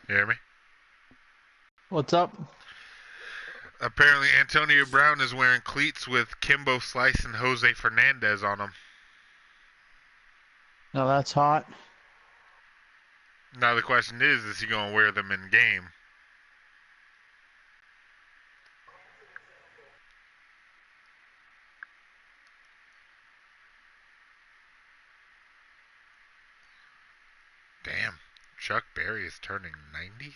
Speaker 5: You hear me?
Speaker 6: What's up?
Speaker 5: Apparently, Antonio Brown is wearing cleats with Kimbo Slice and Jose Fernandez on them.
Speaker 6: Now that's hot.
Speaker 5: Now the question is he going to wear them in game? Damn, Chuck Berry is turning 90?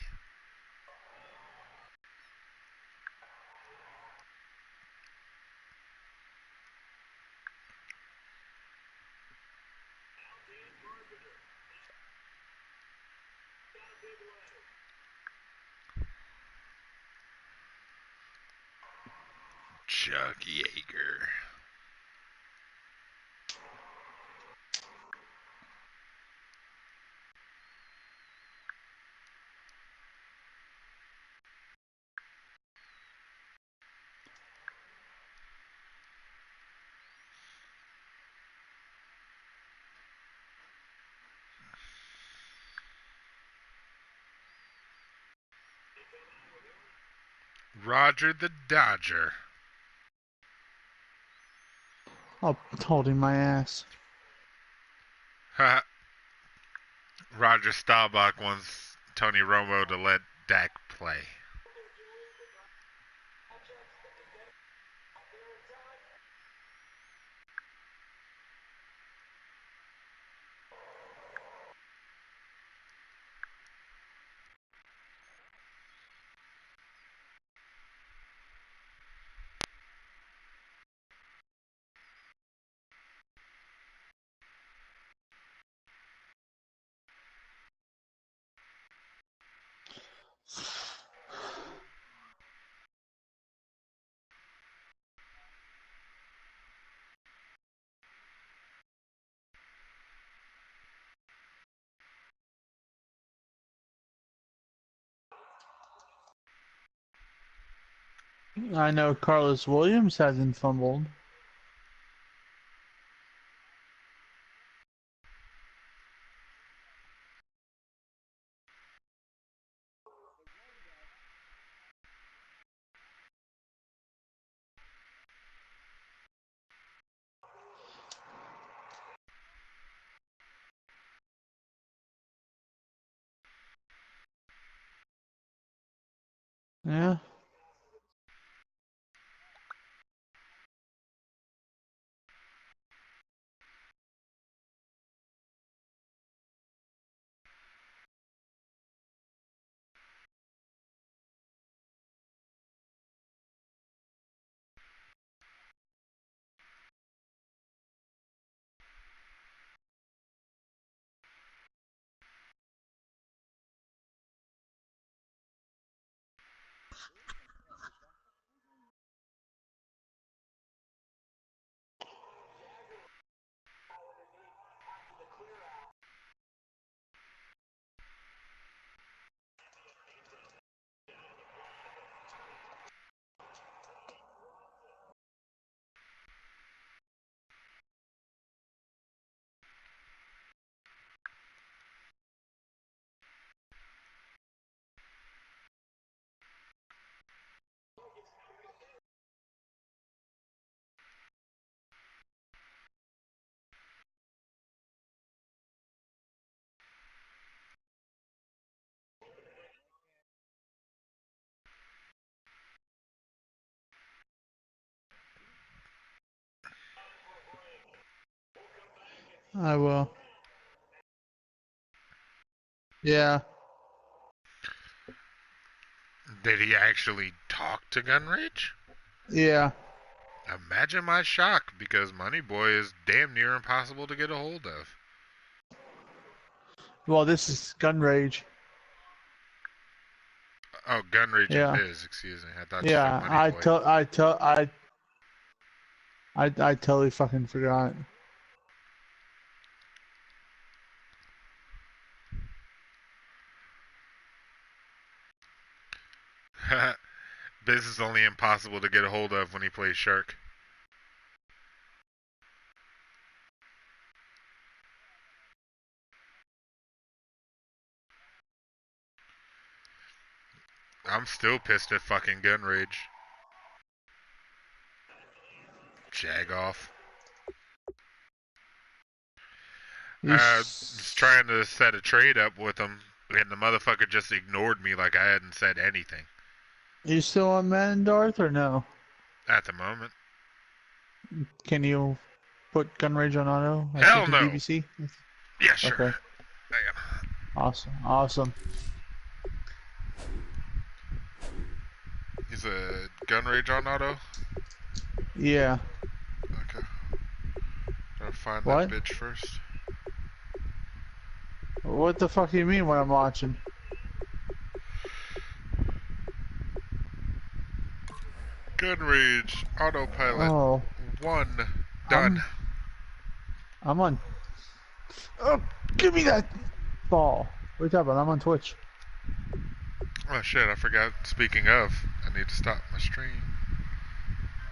Speaker 5: Chuck Yeager. Roger the Dodger.
Speaker 6: I'm holding my ass.
Speaker 5: Roger Staubach wants Tony Romo to let Dak play.
Speaker 6: I know Carlos Williams hasn't fumbled. Yeah. I will. Yeah.
Speaker 5: Did he actually talk to Gunridge?
Speaker 6: Yeah.
Speaker 5: Imagine my shock, because Money Boy is damn near impossible to get a hold of.
Speaker 6: Well, this is Gun Rage.
Speaker 5: Oh, Gunridge
Speaker 6: Yeah.
Speaker 5: and Miz, excuse me. I thought you
Speaker 6: Yeah,
Speaker 5: said Money Boy.
Speaker 6: I totally fucking forgot.
Speaker 5: Biz is only impossible to get a hold of when he plays Shark. I'm still pissed at fucking Gun Rage. Jag off. I was trying to set a trade up with him, and the motherfucker just ignored me like I hadn't said anything.
Speaker 6: You still on Mandarth or no?
Speaker 5: At the moment.
Speaker 6: Can you put Gun Rage on auto?
Speaker 5: Hell no.
Speaker 6: DBC?
Speaker 5: Yeah, sure.
Speaker 6: Okay. Awesome. Awesome.
Speaker 5: He's a Gun Rage on auto?
Speaker 6: Yeah.
Speaker 5: Okay. Gotta find
Speaker 6: What?
Speaker 5: that bitch first.
Speaker 6: What the fuck do you mean what I'm watching?
Speaker 5: Gun Rage, autopilot.
Speaker 6: Oh.
Speaker 5: 1. Done.
Speaker 6: I'm on. Oh, give me that ball. What are you talking about? I'm on Twitch.
Speaker 5: Oh shit, I forgot. Speaking of, I need to stop my stream.